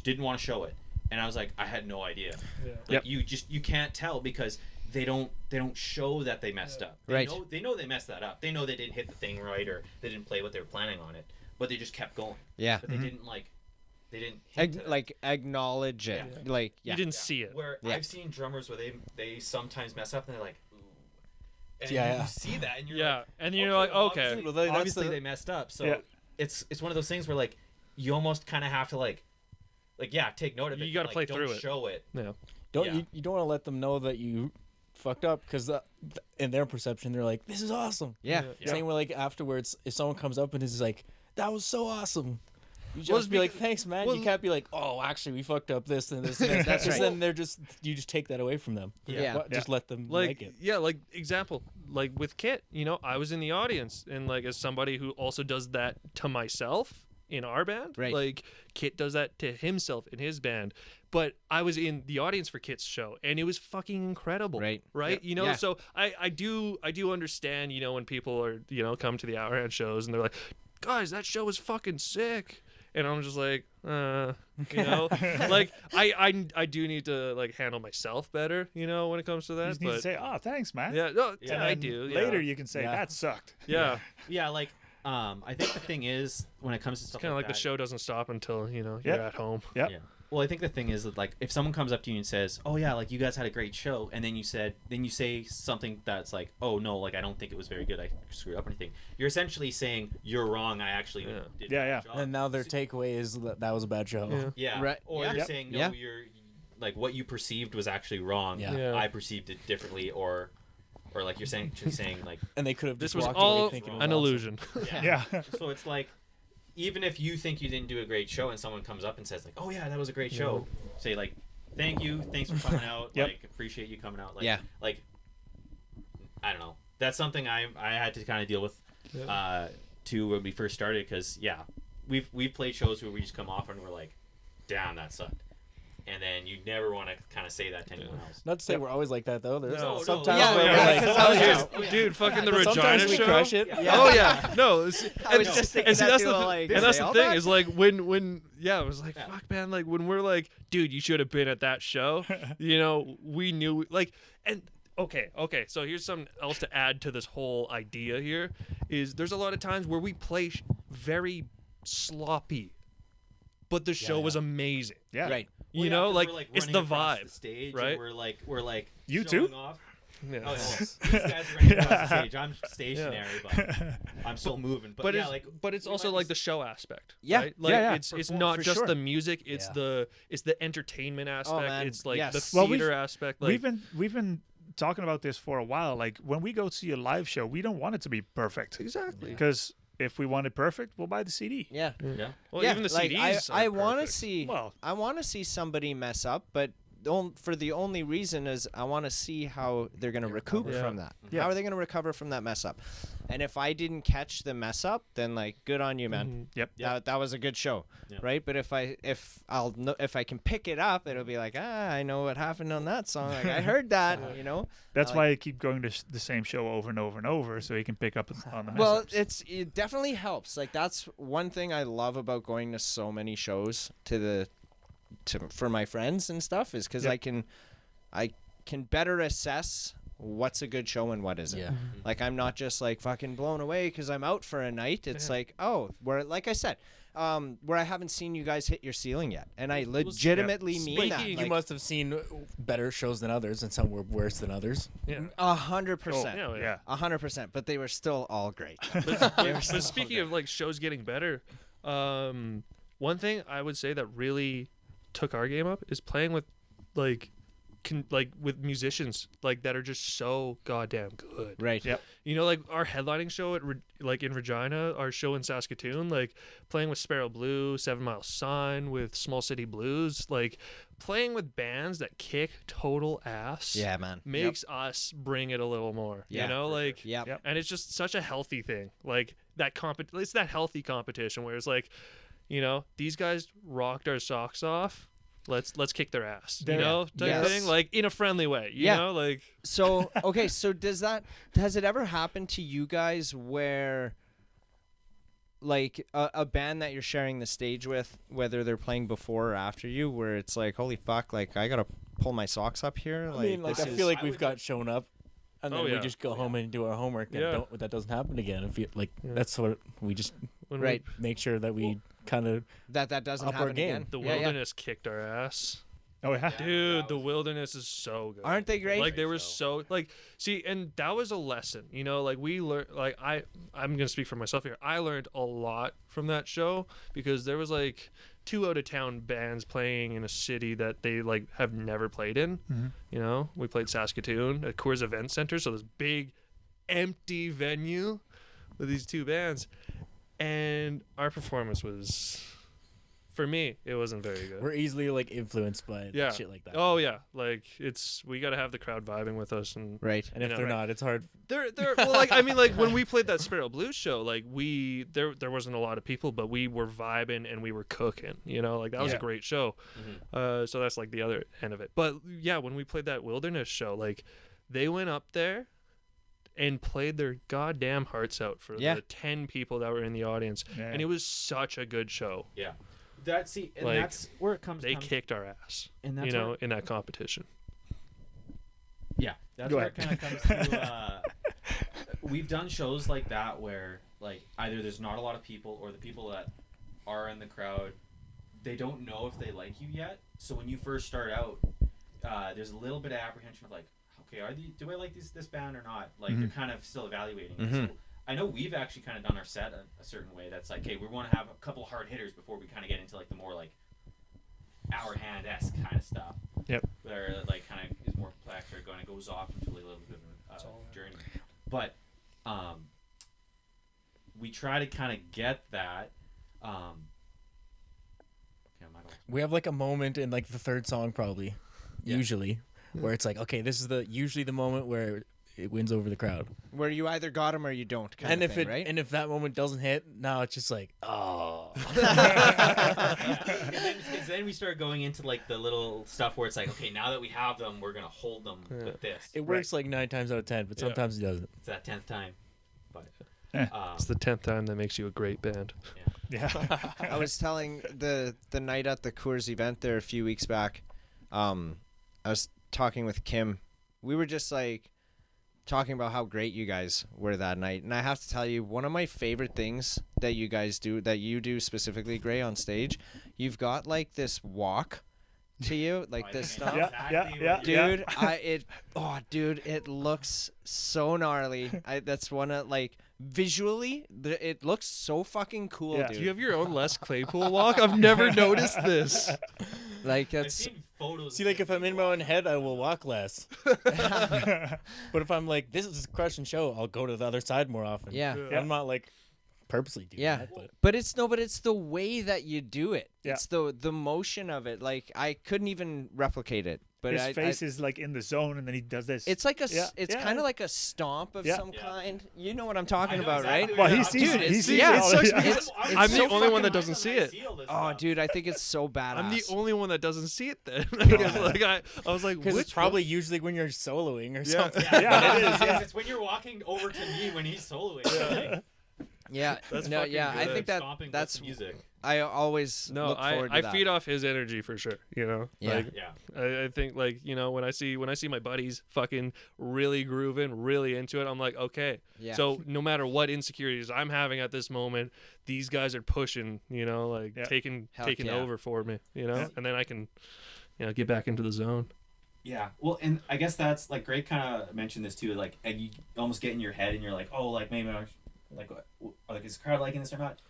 Speaker 4: didn't want to show it. And I was like, I had no idea. Yeah. Like you can't tell because they don't show that they messed up. They know they messed that up. They know they didn't hit the thing right or they didn't play what they were planning on it. but they just kept going.
Speaker 2: Yeah.
Speaker 4: But they didn't hint at it.
Speaker 2: Like acknowledge it.
Speaker 4: Yeah.
Speaker 2: Like
Speaker 3: You didn't see it.
Speaker 4: Where I've seen drummers where they sometimes mess up and they're like, ooh. And
Speaker 5: Yeah.
Speaker 4: you see that and you're like,
Speaker 3: and you're like, okay.
Speaker 4: obviously they messed up. So it's one of those things where like you almost kind of have to like take note of it.
Speaker 3: You got to play
Speaker 4: don't
Speaker 3: through it.
Speaker 4: Show it.
Speaker 3: Yeah.
Speaker 5: You don't want to let them know that you fucked up, because in their perception they're like, this is awesome.
Speaker 2: Yeah.
Speaker 5: Same way, like afterwards, if someone comes up and is like, that was so awesome, you just be like, thanks, man. You can't be like, oh, actually we fucked up this and this and this.
Speaker 2: That's right.
Speaker 5: Then you just take that away from them. Just let them like it.
Speaker 3: Yeah, like example, like with Kit, I was in the audience, and like as somebody who also does that to myself in our band,
Speaker 2: right.
Speaker 3: Like Kit does that to himself in his band, but I was in the audience for Kit's show and it was fucking incredible. Right.
Speaker 2: Yep.
Speaker 3: So I do understand, when people are, come to the Hourhand shows and they're like, guys, that show was fucking sick. And I'm just like, like I do need to like handle myself better, when it comes to that.
Speaker 1: You just need to say, "Oh, thanks, man."
Speaker 3: Yeah, no, I do.
Speaker 1: Later, you can say that sucked.
Speaker 3: Yeah,
Speaker 4: yeah. Like, I think the thing is when it comes to stuff
Speaker 3: kind of like
Speaker 4: that,
Speaker 3: the show doesn't stop until you're at home.
Speaker 1: Yep.
Speaker 4: Yeah. Well, I think the thing is that like if someone comes up to you and says, "Oh yeah, like you guys had a great show," and then you say something that's like, "Oh no, like I don't think it was very good. I screwed up or anything." You're essentially saying you're wrong. I actually did. A good job.
Speaker 5: And now their takeaway is that was a bad show.
Speaker 4: Yeah.
Speaker 2: Right.
Speaker 4: Or you're saying no, you're like what you perceived was actually wrong.
Speaker 5: Yeah.
Speaker 4: I perceived it differently, or like you're saying like.
Speaker 5: And they could have.
Speaker 3: This
Speaker 5: just
Speaker 3: was
Speaker 5: walked
Speaker 3: all
Speaker 5: away thinking it was
Speaker 3: an
Speaker 5: awesome.
Speaker 3: illusion.
Speaker 1: Yeah.
Speaker 4: So it's like, even if you think you didn't do a great show and someone comes up and says like, "Oh yeah, that was a great show," say like, "Thank you, thanks for coming out. Like, appreciate you coming out." Like, like, I don't know. That's something I had to kind of deal with, too, when we first started, because we've played shows where we just come off and we're like, "Damn, that sucked." And then you never want to kind of say that to anyone else.
Speaker 5: Not to say we're always like that though. There's
Speaker 3: No,
Speaker 5: sometimes
Speaker 2: yeah,
Speaker 5: where
Speaker 2: yeah,
Speaker 5: we're like,
Speaker 3: dude, fucking the
Speaker 5: but
Speaker 3: Regina
Speaker 5: sometimes we
Speaker 3: show.
Speaker 5: crush it.
Speaker 3: Oh yeah, no.
Speaker 2: I was just thinking that
Speaker 3: that's
Speaker 2: too,
Speaker 3: the
Speaker 2: like,
Speaker 3: and that's
Speaker 2: say
Speaker 3: the
Speaker 2: all
Speaker 3: thing
Speaker 2: that?
Speaker 3: is like when it was like fuck man, like when we're like, dude, you should have been at that show. We knew like and. Okay. So here's something else to add to this whole idea here is there's a lot of times where we play very sloppy, but the show was amazing.
Speaker 1: Yeah.
Speaker 2: Right.
Speaker 3: Like
Speaker 4: we're,
Speaker 3: it's
Speaker 4: running
Speaker 3: the
Speaker 4: across
Speaker 3: vibe,
Speaker 4: the stage,
Speaker 3: right?
Speaker 4: And we're like
Speaker 1: You
Speaker 4: showing
Speaker 1: too?
Speaker 4: off.
Speaker 3: Yeah.
Speaker 4: Oh, yeah. These guys are running across the stage. I'm stationary, but I'm still moving. But yeah,
Speaker 3: but it's also like the show aspect.
Speaker 2: Yeah.
Speaker 3: Right? Like it's not
Speaker 1: for
Speaker 3: just
Speaker 1: sure.
Speaker 3: the music. It's the entertainment aspect.
Speaker 2: man.
Speaker 3: It's like
Speaker 2: Yes.
Speaker 3: the
Speaker 1: Well,
Speaker 3: theater aspect. Like,
Speaker 1: we've been talking about this for a while. Like when we go see a live show, we don't want it to be perfect.
Speaker 3: Exactly.
Speaker 1: Because if we want it perfect, we'll buy the CD.
Speaker 2: Yeah.
Speaker 3: Well, even the CDs.
Speaker 2: I
Speaker 3: want
Speaker 2: to see.
Speaker 1: Well-
Speaker 2: I want to see somebody mess up, but for the only reason is I want to see how they're going to recover from that.
Speaker 1: Yeah.
Speaker 2: How are they going to recover from that mess up? And if I didn't catch the mess up, then like good on you, man.
Speaker 1: Yep.
Speaker 2: That was a good show,
Speaker 4: Yeah.
Speaker 2: right? But if I can pick it up, it'll be like I know what happened on that song. Like I heard that,
Speaker 1: That's why I keep going to the same show over and over and over, so he can pick up on the mess
Speaker 2: Well,
Speaker 1: ups.
Speaker 2: it definitely helps. Like that's one thing I love about going to so many shows for my friends and stuff is because I can better assess what's a good show and what isn't.
Speaker 5: Yeah.
Speaker 2: Like I'm not just like fucking blown away because I'm out for a night. It's like where like I said, where I haven't seen you guys hit your ceiling yet, and I legitimately mean that.
Speaker 5: You
Speaker 2: Like,
Speaker 5: must have seen better shows than others, and some were worse than others.
Speaker 2: 100%.
Speaker 1: Yeah.
Speaker 2: 100%. But they were still all great.
Speaker 3: But speaking of like shows getting better, one thing I would say that really took our game up is playing with with musicians like that are just so goddamn good.
Speaker 2: Right.
Speaker 1: Yep.
Speaker 3: Like our headlining show at in Regina, our show in Saskatoon, like playing with Sparrow Blue, 7 Mile Sign, with Small City Blues, like playing with bands that kick total ass.
Speaker 2: Yeah, man.
Speaker 3: Makes us bring it a little more.
Speaker 2: Yeah.
Speaker 3: Like
Speaker 2: Yep.
Speaker 3: and it's just such a healthy thing. Like that it's that healthy competition where it's like, these guys rocked our socks off. Let's kick their ass, type thing, like in a friendly way, you know, like.
Speaker 2: So okay, so has it ever happened to you guys where, like a band that you're sharing the stage with, whether they're playing before or after you, where it's like, holy fuck, like I gotta pull my socks up here,
Speaker 5: I mean, I feel like we've got shown up, and then we
Speaker 3: yeah.
Speaker 5: just go home and do our homework, and that doesn't happen again. If you that's what we just
Speaker 2: Right.
Speaker 5: make sure that we kind of
Speaker 2: that doesn't
Speaker 5: up our
Speaker 2: happen
Speaker 5: game.
Speaker 2: again.
Speaker 3: The
Speaker 2: Yeah,
Speaker 3: Wilderness kicked our ass.
Speaker 1: Oh yeah.
Speaker 3: Dude, the Wilderness is so good.
Speaker 2: Aren't they great?
Speaker 3: Like they were so like see, and that was a lesson, you know, like we learned like I'm gonna speak for myself here. I learned a lot from that show because there was like 2 out of town bands playing in a city that they like have never played in.
Speaker 1: Mm-hmm.
Speaker 3: You know, we played Saskatoon at Coors Event Center, so this big empty venue with these 2 bands, and our performance was, for me, it wasn't very good.
Speaker 5: we're easily like influenced by
Speaker 3: Yeah.
Speaker 5: shit like that.
Speaker 3: Oh yeah, like we got to have the crowd vibing with us, and
Speaker 2: Right.
Speaker 5: And if
Speaker 3: you know,
Speaker 5: they're
Speaker 3: right.
Speaker 5: not, it's hard.
Speaker 3: they're well, like I mean, like when we played that Spiral Blues show, like there wasn't a lot of people, but we were vibing and we were cooking, you know, like that was a
Speaker 1: Yeah.
Speaker 3: great show. So that's like the other end of it. But yeah, when we played that Wilderness show, like they went up there and played their goddamn hearts out for
Speaker 2: Yeah.
Speaker 3: the 10 people that were in the audience,
Speaker 1: Yeah.
Speaker 3: and it was such a good show.
Speaker 4: Yeah. That's
Speaker 3: Like,
Speaker 4: that's where it comes.
Speaker 3: They kicked our ass,
Speaker 4: and that's
Speaker 3: you know,
Speaker 4: where,
Speaker 3: in that competition.
Speaker 4: yeah, that's
Speaker 1: Go
Speaker 4: where
Speaker 1: ahead.
Speaker 4: it kind of comes to. We've done shows like that where like either there's not a lot of people or the people that are in the crowd, they don't know if they like you yet. So when you first start out, there's a little bit of apprehension of like, okay, do I like this band or not? Like they're kind of still evaluating.
Speaker 2: Mhm.
Speaker 4: So I know we've actually kind of done our set a certain way. That's like, hey, we want to have a couple hard hitters before we kind of get into like the more like Hourhand-esque kind of stuff.
Speaker 1: Yep.
Speaker 4: Where like kind of is more complex or kind of goes off into a little bit of a journey. But we try to kind of get that. Okay, I'm not
Speaker 5: We have like a moment in like the 3rd song probably, usually, where it's like, okay, this is usually the moment where it wins over the crowd.
Speaker 2: Where you either got them or you don't. Kind
Speaker 5: And
Speaker 2: of
Speaker 5: if
Speaker 2: thing, right?
Speaker 5: and if that moment doesn't hit, now it's just like, oh.
Speaker 4: and then we start going into like the little stuff where it's like, okay, now that we have them, we're gonna hold them with this.
Speaker 5: It works like 9 times out of 10, but
Speaker 3: Yeah.
Speaker 5: sometimes it doesn't.
Speaker 4: It's that 10th time. But
Speaker 3: It's the 10th time that makes you a great band.
Speaker 1: Yeah.
Speaker 2: I was telling the night at the Coors event there a few weeks back. I was talking with Kim. We were just like talking about how great you guys were that night, and I have to tell you, one of my favorite things that you guys do, that you do specifically, Gray, on stage, you've got like this walk to you, like this stuff.
Speaker 1: Yeah.
Speaker 2: Dude, it looks so gnarly. That's one of like visually, it looks so fucking cool,
Speaker 1: Yeah.
Speaker 2: dude.
Speaker 3: Do you have your own Les Claypool walk? I've never noticed this.
Speaker 2: Like
Speaker 4: I've
Speaker 2: that's
Speaker 4: seen photos.
Speaker 5: See, like if I'm in my own head, I will walk less. But if I'm like, this is a crushing show, I'll go to the other side more often.
Speaker 2: yeah.
Speaker 5: I'm not like purposely doing
Speaker 2: Yeah.
Speaker 5: that. But
Speaker 2: But it's the way that you do it.
Speaker 1: Yeah.
Speaker 2: It's the motion of it. Like I couldn't even replicate it. But
Speaker 1: His face is like in the zone, and then he does this.
Speaker 2: it's like
Speaker 1: Yeah,
Speaker 2: it's
Speaker 1: yeah.
Speaker 2: kind of like a stomp of
Speaker 1: Yeah.
Speaker 2: some
Speaker 4: Yeah.
Speaker 2: kind. You know what I'm talking
Speaker 4: I know
Speaker 2: about,
Speaker 4: exactly
Speaker 2: right?
Speaker 1: Well,
Speaker 4: what
Speaker 1: he
Speaker 4: you're
Speaker 1: sees
Speaker 4: talking
Speaker 1: it.
Speaker 4: about.
Speaker 1: He sees
Speaker 2: yeah,
Speaker 1: it.
Speaker 2: it's so-
Speaker 1: Yeah.
Speaker 2: it's-
Speaker 3: I'm
Speaker 2: so
Speaker 3: the only one
Speaker 2: fucking-
Speaker 3: that doesn't see it.
Speaker 2: Oh, dude, I think it's so badass.
Speaker 3: I'm the only one that doesn't see it then. Like I was like,
Speaker 5: because
Speaker 3: which
Speaker 5: it's probably usually when you're soloing or
Speaker 3: Yeah.
Speaker 5: something.
Speaker 1: Yeah, it is. Yeah.
Speaker 4: It's when you're walking over to me when he's soloing. Like,
Speaker 2: Yeah,
Speaker 3: That's
Speaker 2: no,
Speaker 3: fucking
Speaker 2: yeah. I
Speaker 3: good.
Speaker 2: think
Speaker 4: stomping with
Speaker 2: that's
Speaker 4: the music.
Speaker 2: I always
Speaker 3: No,
Speaker 2: look forward to
Speaker 3: I
Speaker 2: that.
Speaker 3: feed off his energy for sure. You know,
Speaker 2: Yeah.
Speaker 3: like,
Speaker 4: Yeah.
Speaker 3: I think like you know when I see my buddies fucking really grooving, really into it, I'm like okay.
Speaker 2: Yeah.
Speaker 3: So no matter what insecurities I'm having at this moment, these guys are pushing. You know, like
Speaker 1: Yeah.
Speaker 3: taking
Speaker 2: Heck yeah.
Speaker 3: over for me. You know,
Speaker 1: Yeah.
Speaker 3: and then I can, you know, get back into the zone.
Speaker 4: Yeah, well, and I guess that's like Greg kind of mentioned this too. Like, and you almost get in your head, and you're like, oh, like maybe like is the crowd liking this or not?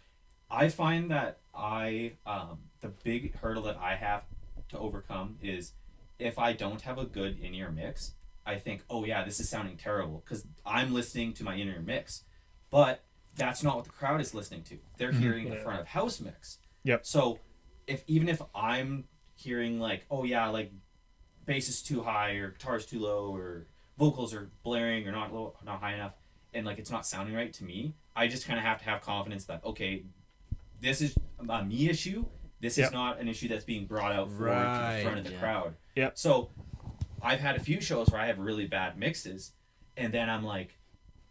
Speaker 4: I find that the big hurdle that I have to overcome is if I don't have a good in-ear mix. I think, oh yeah, this is sounding terrible because I'm listening to my in-ear mix, but that's not what the crowd is listening to. They're hearing the front of house mix.
Speaker 1: Yep.
Speaker 4: So even if I'm hearing like, oh yeah, like bass is too high or guitar's too low or vocals are blaring or not high enough, and like it's not sounding right to me, I just kind of have to have confidence that okay, this is a me issue. This
Speaker 1: Yep.
Speaker 4: is not an issue that's being brought out forward to
Speaker 2: Right,
Speaker 4: the front of the
Speaker 2: yeah.
Speaker 4: crowd.
Speaker 1: Yep.
Speaker 4: So I've had a few shows where I have really bad mixes, and then I'm like,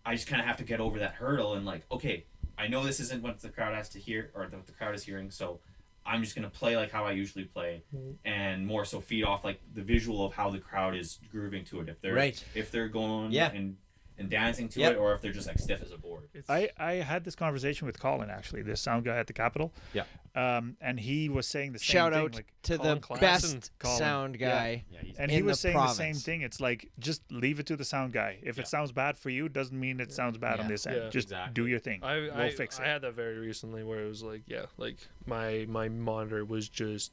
Speaker 4: I just kind of have to get over that hurdle and like, okay, I know this isn't what the crowd has to hear or what the crowd is hearing, so I'm just gonna play like how I usually play, and more so feed off like the visual of how the crowd is grooving to it. If they're
Speaker 2: Right.
Speaker 4: if they're going
Speaker 2: Yeah.
Speaker 4: and and dancing to
Speaker 2: Yep.
Speaker 4: it, or if they're just like stiff as a board.
Speaker 1: I had this conversation with Colin, actually, the sound guy at the Capitol.
Speaker 4: Yeah.
Speaker 1: And he was saying the same
Speaker 2: Shout
Speaker 1: thing.
Speaker 2: out
Speaker 1: Like,
Speaker 2: to
Speaker 3: Colin
Speaker 2: the
Speaker 3: Klassen.
Speaker 2: best
Speaker 1: Colin.
Speaker 2: sound guy.
Speaker 4: Yeah, he's
Speaker 1: and
Speaker 2: in
Speaker 1: he was
Speaker 2: the
Speaker 1: saying the same
Speaker 2: province.
Speaker 1: thing. It's like, just leave it to the sound guy. If it sounds bad for you, doesn't mean it sounds bad on
Speaker 2: Yeah.
Speaker 1: this end.
Speaker 3: Yeah.
Speaker 1: Just
Speaker 4: Exactly.
Speaker 1: do your thing. We'll fix
Speaker 3: I
Speaker 1: it.
Speaker 3: had that very recently where it was like, like my monitor was just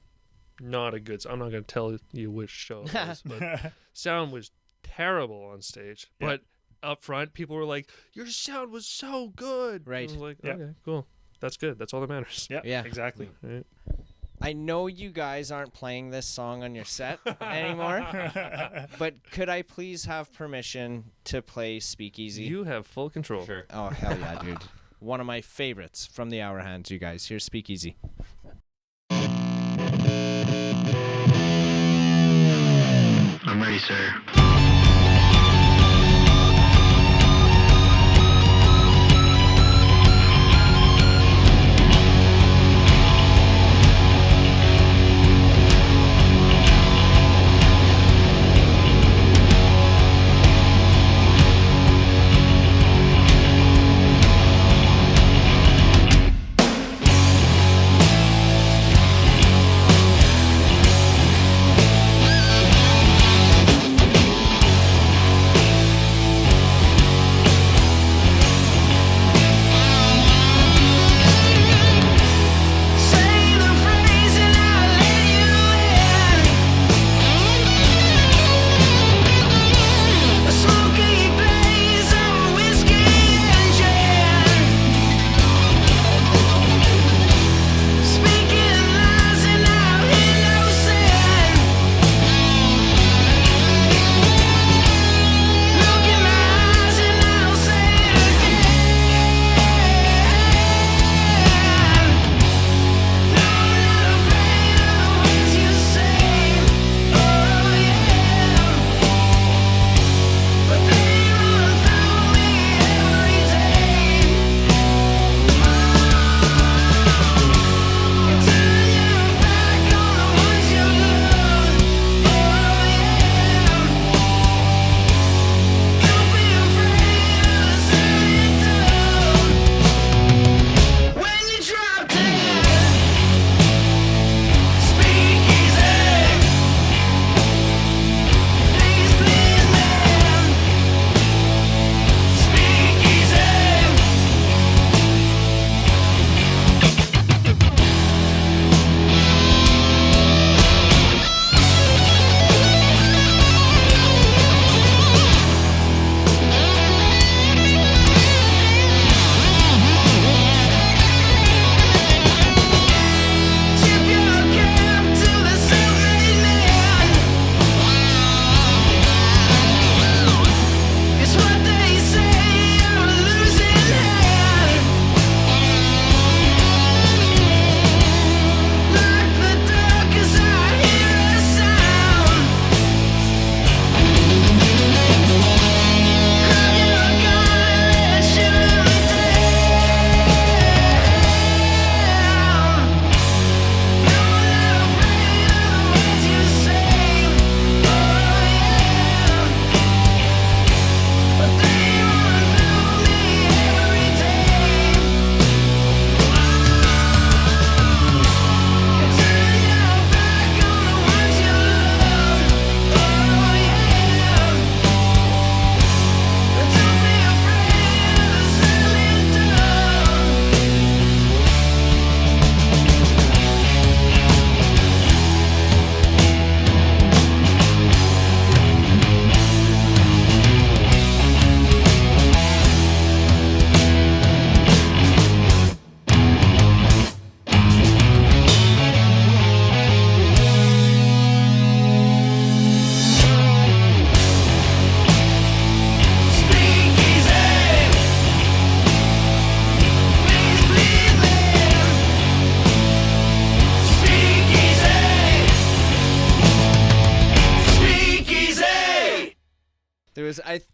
Speaker 3: not a good. I'm not gonna tell you which show it was, but sound was terrible on stage.
Speaker 1: Yeah.
Speaker 3: But up front, people were like, "Your sound was so good."
Speaker 2: Right.
Speaker 3: I was like,
Speaker 1: Yeah.
Speaker 3: "Okay, cool. That's good. That's all that matters."
Speaker 1: Yeah, exactly.
Speaker 3: Right.
Speaker 2: I know you guys aren't playing this song on your set anymore, but could I please have permission to play Speakeasy?
Speaker 3: You have full control.
Speaker 4: Sure.
Speaker 2: Oh, hell yeah, dude. One of my favorites from the Hourhands, you guys. Here's Speakeasy.
Speaker 6: I'm ready, sir.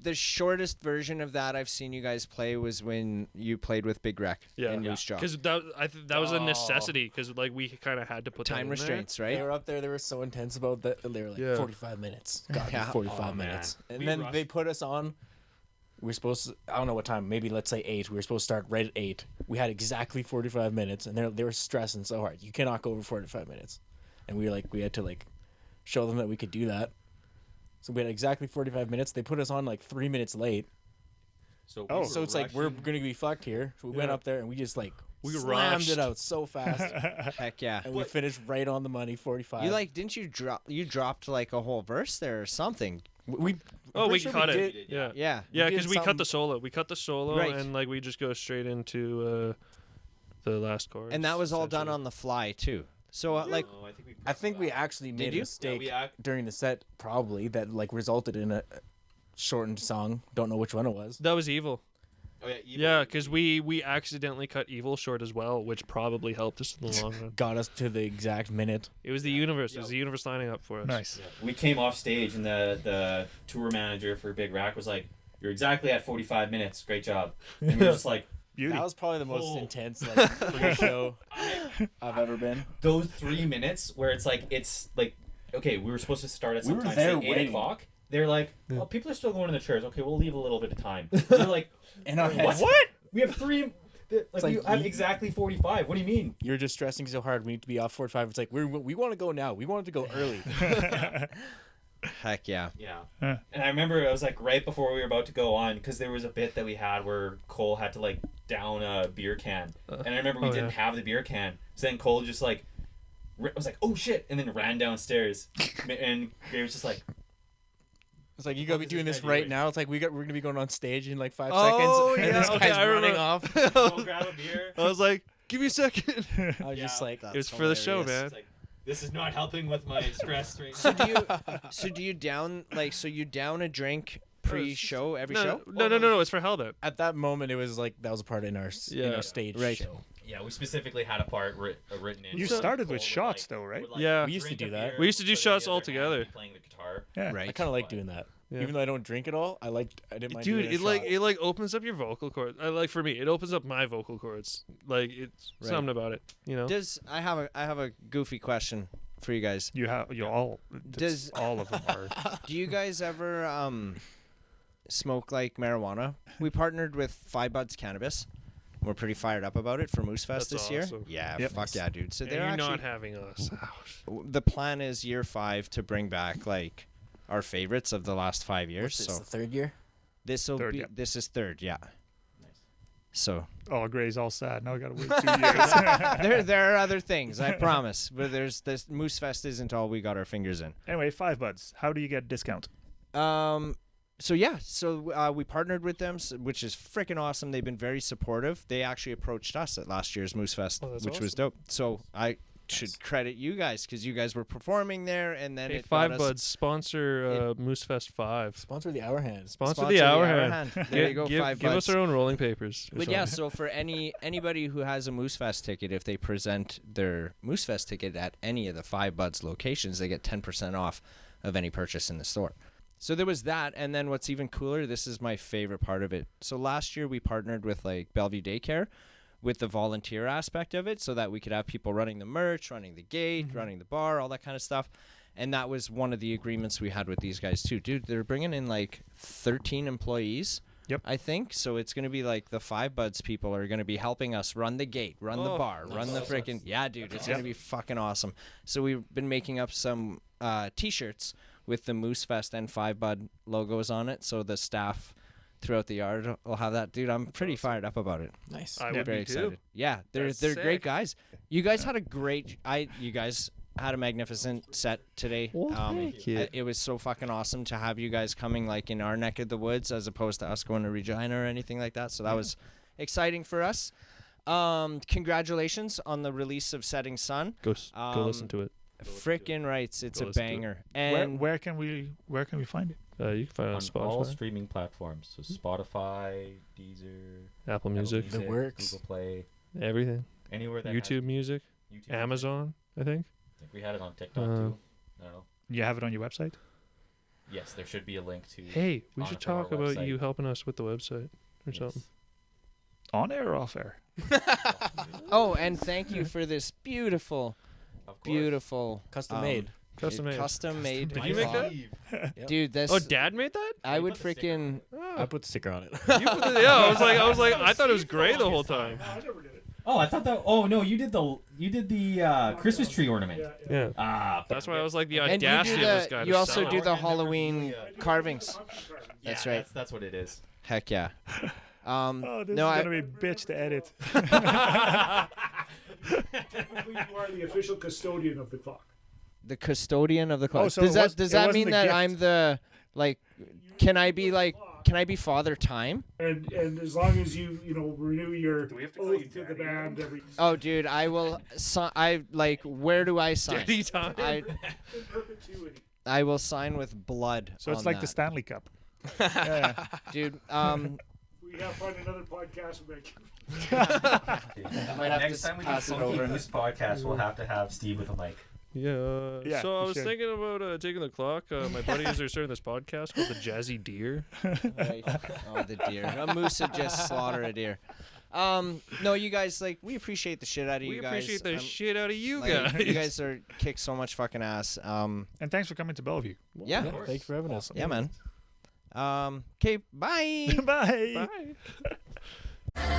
Speaker 2: The shortest version of that I've seen you guys play was when you played with Big Rec in Moose Jaw.
Speaker 3: Because that was a necessity. Because like we kind of had to put
Speaker 2: Time
Speaker 3: that
Speaker 2: restraints,
Speaker 5: They
Speaker 2: right?
Speaker 5: were up there. They were so intense about that. They were like
Speaker 3: Yeah.
Speaker 5: 45 minutes. God,
Speaker 2: Yeah.
Speaker 5: 45
Speaker 4: Oh, man.
Speaker 5: minutes. And
Speaker 4: We
Speaker 5: then
Speaker 4: rushed.
Speaker 5: they put us on We were supposed to, I don't know what time, maybe let's say 8. We were supposed to start right at 8. We had exactly 45 minutes, and they were stressing so hard. You cannot go over 45 minutes. And we had to like show them that we could do that. So we had exactly 45 minutes. They put us on like 3 minutes late.
Speaker 4: So
Speaker 5: so it's like we're gonna be fucked here. So we went up there and we just like
Speaker 3: We
Speaker 5: slammed
Speaker 3: rushed.
Speaker 5: it out so fast,
Speaker 2: Heck yeah.
Speaker 5: and we finished right on the money, 45.
Speaker 2: You like didn't you drop? You dropped like a whole verse there or something.
Speaker 5: we
Speaker 3: Oh, we
Speaker 5: pretty sure
Speaker 3: cut it.
Speaker 5: did-
Speaker 3: Yeah.
Speaker 2: Yeah.
Speaker 3: Yeah,
Speaker 5: did
Speaker 3: because we cut
Speaker 5: something-
Speaker 3: the solo. We cut the solo,
Speaker 2: Right.
Speaker 3: and like we just go straight into the last chorus.
Speaker 2: And that was all done
Speaker 3: essentially.
Speaker 2: on the fly too. So like
Speaker 4: No, I think we.
Speaker 5: I think we actually made a
Speaker 2: you?
Speaker 5: mistake
Speaker 4: Yeah,
Speaker 5: during the set, probably that like resulted in a shortened song. Don't know which one it was.
Speaker 3: That was evil.
Speaker 4: Oh yeah.
Speaker 3: Yeah, because we accidentally cut evil short as well, which probably helped us in the long run.
Speaker 5: Got us to the exact minute.
Speaker 3: It was the universe. It was the universe lining up for us.
Speaker 1: Nice.
Speaker 4: We came off stage, and the tour manager for Big Rack was like, "You're exactly at 45 minutes. Great job." And we were just like,
Speaker 1: Beauty.
Speaker 5: That was probably the most
Speaker 4: Oh.
Speaker 5: intense like pre-show I've ever been.
Speaker 4: those 3 minutes where it's like okay, we were supposed to start at
Speaker 5: We were
Speaker 4: sometime
Speaker 5: there
Speaker 4: say 8
Speaker 5: waiting.
Speaker 4: o'clock. They're like, "Oh, people are still going to the chairs. Okay, we'll leave a little bit of time." They're like,
Speaker 5: And our heads,
Speaker 4: "What? We have 3. Like,
Speaker 5: like
Speaker 4: we have
Speaker 5: you-
Speaker 4: exactly 45. What do you mean?"
Speaker 5: You're just stressing so hard. We need to be off 45. It's like we want to go now. We wanted to go early.
Speaker 2: heck yeah.
Speaker 4: Yeah.
Speaker 1: Huh.
Speaker 4: And I remember it was like right before we were about to go on because there was a bit that we had where Cole had to like down a beer can. And I remember we didn't have the beer can. So then Cole just like was like, "Oh shit," and then ran downstairs. And Gray was just like,
Speaker 5: It's like you gotta be
Speaker 4: does
Speaker 5: doing
Speaker 4: this
Speaker 5: this
Speaker 4: guy
Speaker 5: right
Speaker 4: do?
Speaker 5: now. It's like we're gonna be going on stage in like 5
Speaker 2: Oh,
Speaker 5: seconds, and
Speaker 2: yeah.
Speaker 5: this
Speaker 3: Okay,
Speaker 5: guy's
Speaker 3: I
Speaker 5: running
Speaker 3: remember.
Speaker 5: off.
Speaker 4: "Go grab a beer."
Speaker 3: I was like, "Give me a second."
Speaker 5: I was just
Speaker 4: Yeah.
Speaker 5: like,
Speaker 3: It was for the show,
Speaker 2: hilarious.
Speaker 3: man.
Speaker 4: It's like, this is not helping with my stress right
Speaker 2: So
Speaker 4: now.
Speaker 2: do you down you down a drink pre-show every
Speaker 3: no,
Speaker 2: show?
Speaker 3: No. It's for Hellbent.
Speaker 5: at that moment, it was like that was a part in our in
Speaker 3: Yeah.
Speaker 5: our stage
Speaker 2: Right.
Speaker 5: show.
Speaker 4: Yeah, we specifically had a part written in.
Speaker 1: You
Speaker 4: so
Speaker 1: started
Speaker 4: Cole
Speaker 1: with
Speaker 4: would,
Speaker 1: shots,
Speaker 4: like-
Speaker 1: though, right?
Speaker 4: would, like,
Speaker 3: Yeah.
Speaker 5: We used to
Speaker 4: drink
Speaker 5: do
Speaker 4: a
Speaker 5: that.
Speaker 4: beer,
Speaker 3: We used to do
Speaker 4: put it in
Speaker 3: shots
Speaker 4: the
Speaker 3: all
Speaker 4: other hand,
Speaker 3: together.
Speaker 4: and playing the guitar.
Speaker 1: Yeah.
Speaker 2: Right.
Speaker 5: I kind of like doing that,
Speaker 3: Yeah.
Speaker 5: even though I don't drink at all. I didn't mind
Speaker 3: Dude,
Speaker 5: doing a
Speaker 3: it like
Speaker 5: shot.
Speaker 3: it like opens up your vocal cords. Like for me, it opens up my vocal cords. Like it's
Speaker 2: Right.
Speaker 3: something about it, you know.
Speaker 2: I have a goofy question for you guys.
Speaker 1: You all.
Speaker 2: Does-
Speaker 1: all of them are.
Speaker 2: Do you guys ever smoke like marijuana? We partnered with 5 Buds Cannabis. We're pretty fired up about it for Moosefest
Speaker 3: That's
Speaker 2: this year.
Speaker 3: awesome.
Speaker 2: Yeah,
Speaker 1: Yep.
Speaker 2: fuck yeah, dude. So
Speaker 3: And
Speaker 2: they're
Speaker 3: you're
Speaker 2: actually
Speaker 3: not having us.
Speaker 2: the plan is year 5 to bring back like our favorites of the last 5 years.
Speaker 5: What's this,
Speaker 2: So
Speaker 5: the third year?
Speaker 2: this will
Speaker 1: Third,
Speaker 2: be
Speaker 1: yeah.
Speaker 2: this is third, yeah. So
Speaker 1: Oh, Gray's all sad. Now I gotta wait 2 years.
Speaker 2: there are other things, I promise. But there's this Moosefest isn't all we got our fingers in.
Speaker 1: Anyway, 5 Buds. How do you get a discount?
Speaker 2: So we partnered with them, which is freaking awesome. They've been very supportive. They actually approached us at last year's Moosefest,
Speaker 3: Oh, that's
Speaker 2: which was
Speaker 3: awesome.
Speaker 2: dope. So I should credit you guys because you guys were performing there, and then
Speaker 3: Hey,
Speaker 2: it got
Speaker 3: 5
Speaker 2: us-
Speaker 3: Buds sponsor Moosefest 5.
Speaker 5: Sponsor the Hourhand.
Speaker 3: Sponsor the Hourhand.
Speaker 2: There you go,
Speaker 3: Give,
Speaker 2: 5
Speaker 3: give
Speaker 2: Buds.
Speaker 3: us our own rolling papers. or
Speaker 2: But yeah,
Speaker 3: something.
Speaker 2: so for anybody who has a Moosefest ticket, if they present their Moosefest ticket at any of the 5 Buds locations, they get 10% off of any purchase in the store. So there was that, and then what's even cooler, this is my favorite part of it. So last year we partnered with like Bellevue Daycare with the volunteer aspect of it so that we could have people running the merch, running the gate, running the bar, all that kind of stuff. And that was one of the agreements we had with these guys too. Dude, they're bringing in like 13 employees.
Speaker 1: Yep.
Speaker 2: I think so. It's going to be like the 5 Buds people are going to be helping us run the gate, run the
Speaker 3: Oh,
Speaker 2: bar, run the freaking yeah, dude. It's going to be fucking awesome. So we've been making up some T-shirts with the Moosefest and 5 Bud logos on it, so the staff throughout the yard will have that. Dude, I'm pretty fired up about it.
Speaker 5: Nice.
Speaker 3: I
Speaker 1: Yeah.
Speaker 3: would
Speaker 2: Very
Speaker 3: be
Speaker 2: excited.
Speaker 3: too.
Speaker 2: Yeah, they're
Speaker 3: That's
Speaker 2: great
Speaker 3: sick.
Speaker 2: guys. You guys had a great. You guys had a magnificent set today.
Speaker 3: thank you.
Speaker 2: It was so fucking awesome to have you guys coming like in our neck of the woods as opposed to us going to Regina or anything like that. So that was exciting for us. Congratulations on the release of Setting Sun.
Speaker 3: Go listen to it.
Speaker 2: Frickin' rights, it's
Speaker 3: Go
Speaker 2: a
Speaker 3: listen to it.
Speaker 2: banger.
Speaker 1: Where,
Speaker 2: And
Speaker 1: where can we find it?
Speaker 3: You can find it on
Speaker 4: On all
Speaker 3: Spotify,
Speaker 4: streaming platforms, so Spotify, Deezer,
Speaker 3: Apple Music,
Speaker 5: The works.
Speaker 4: Google Play,
Speaker 3: everything.
Speaker 4: anywhere that
Speaker 3: YouTube Music,
Speaker 4: has YouTube,
Speaker 3: Amazon, I think.
Speaker 4: I think we had it on TikTok
Speaker 3: Uh,
Speaker 4: too. I don't know.
Speaker 1: You have it on your website?
Speaker 4: Yes, there should be a link to.
Speaker 3: Hey, we
Speaker 4: on
Speaker 3: should
Speaker 4: it from our
Speaker 3: talk about
Speaker 4: website.
Speaker 3: you helping us with the website or
Speaker 4: Yes.
Speaker 3: something.
Speaker 1: On air or off air?
Speaker 2: oh, and thank you for this beautiful,
Speaker 4: Of course.
Speaker 2: beautiful
Speaker 5: Custom made.
Speaker 3: Custom made.
Speaker 2: Custom made.
Speaker 3: Did you make that?
Speaker 5: Yep.
Speaker 2: Dude, this.
Speaker 3: Oh, Dad made that?
Speaker 2: I would
Speaker 4: put the sticker
Speaker 2: freaking.
Speaker 3: Oh,
Speaker 5: I put the sticker on it.
Speaker 3: I was like, I thought it was gray the whole time.
Speaker 7: I never did it.
Speaker 8: Oh, I thought that. Oh no, you did the Christmas tree ornament.
Speaker 3: Yeah. That's why I was like the audacity of this guy.
Speaker 2: You also do
Speaker 3: it.
Speaker 2: the Halloween carvings. That's right.
Speaker 4: That's what it is.
Speaker 2: Heck yeah.
Speaker 1: This is gonna be a bitch to edit.
Speaker 7: You are the official custodian of the clock.
Speaker 2: The custodian of the clock.
Speaker 1: So
Speaker 2: does
Speaker 1: it
Speaker 2: that
Speaker 1: wasn't
Speaker 2: mean
Speaker 1: a
Speaker 2: that
Speaker 1: gift.
Speaker 2: I'm the Can I be Father Time?
Speaker 7: And as long as you renew your
Speaker 3: we have to call you
Speaker 7: oath to the
Speaker 3: Daddy
Speaker 7: band every
Speaker 2: Oh, dude, I will. Where do I sign?
Speaker 3: Daddy time.
Speaker 7: in perpetuity.
Speaker 2: I will sign with blood.
Speaker 1: So it's
Speaker 2: on
Speaker 1: like the
Speaker 2: that.
Speaker 1: Stanley Cup. Yeah.
Speaker 2: Dude.
Speaker 7: We have fun another podcast with
Speaker 2: Might have
Speaker 4: Next
Speaker 2: to
Speaker 4: time we do
Speaker 2: pass it
Speaker 4: Funky
Speaker 2: over.
Speaker 4: Moose podcast, we'll have to have Steve with a mic.
Speaker 3: Yeah.
Speaker 1: Yeah,
Speaker 3: So I
Speaker 1: you
Speaker 3: was
Speaker 1: should.
Speaker 3: thinking about taking the clock. My buddies are starting this podcast called the Jazzy Deer.
Speaker 2: Right. Oh, the deer. A moose had just slaughtered a deer. No, you guys, we appreciate the shit out of
Speaker 3: We
Speaker 2: you guys.
Speaker 3: appreciate the shit out of you
Speaker 2: Like,
Speaker 3: guys.
Speaker 2: you guys are kick so much fucking ass.
Speaker 1: And thanks for coming to Bellevue.
Speaker 2: Yeah.
Speaker 5: Thank you for having us.
Speaker 2: Yeah, man. Okay, bye.
Speaker 1: Bye.
Speaker 3: Bye.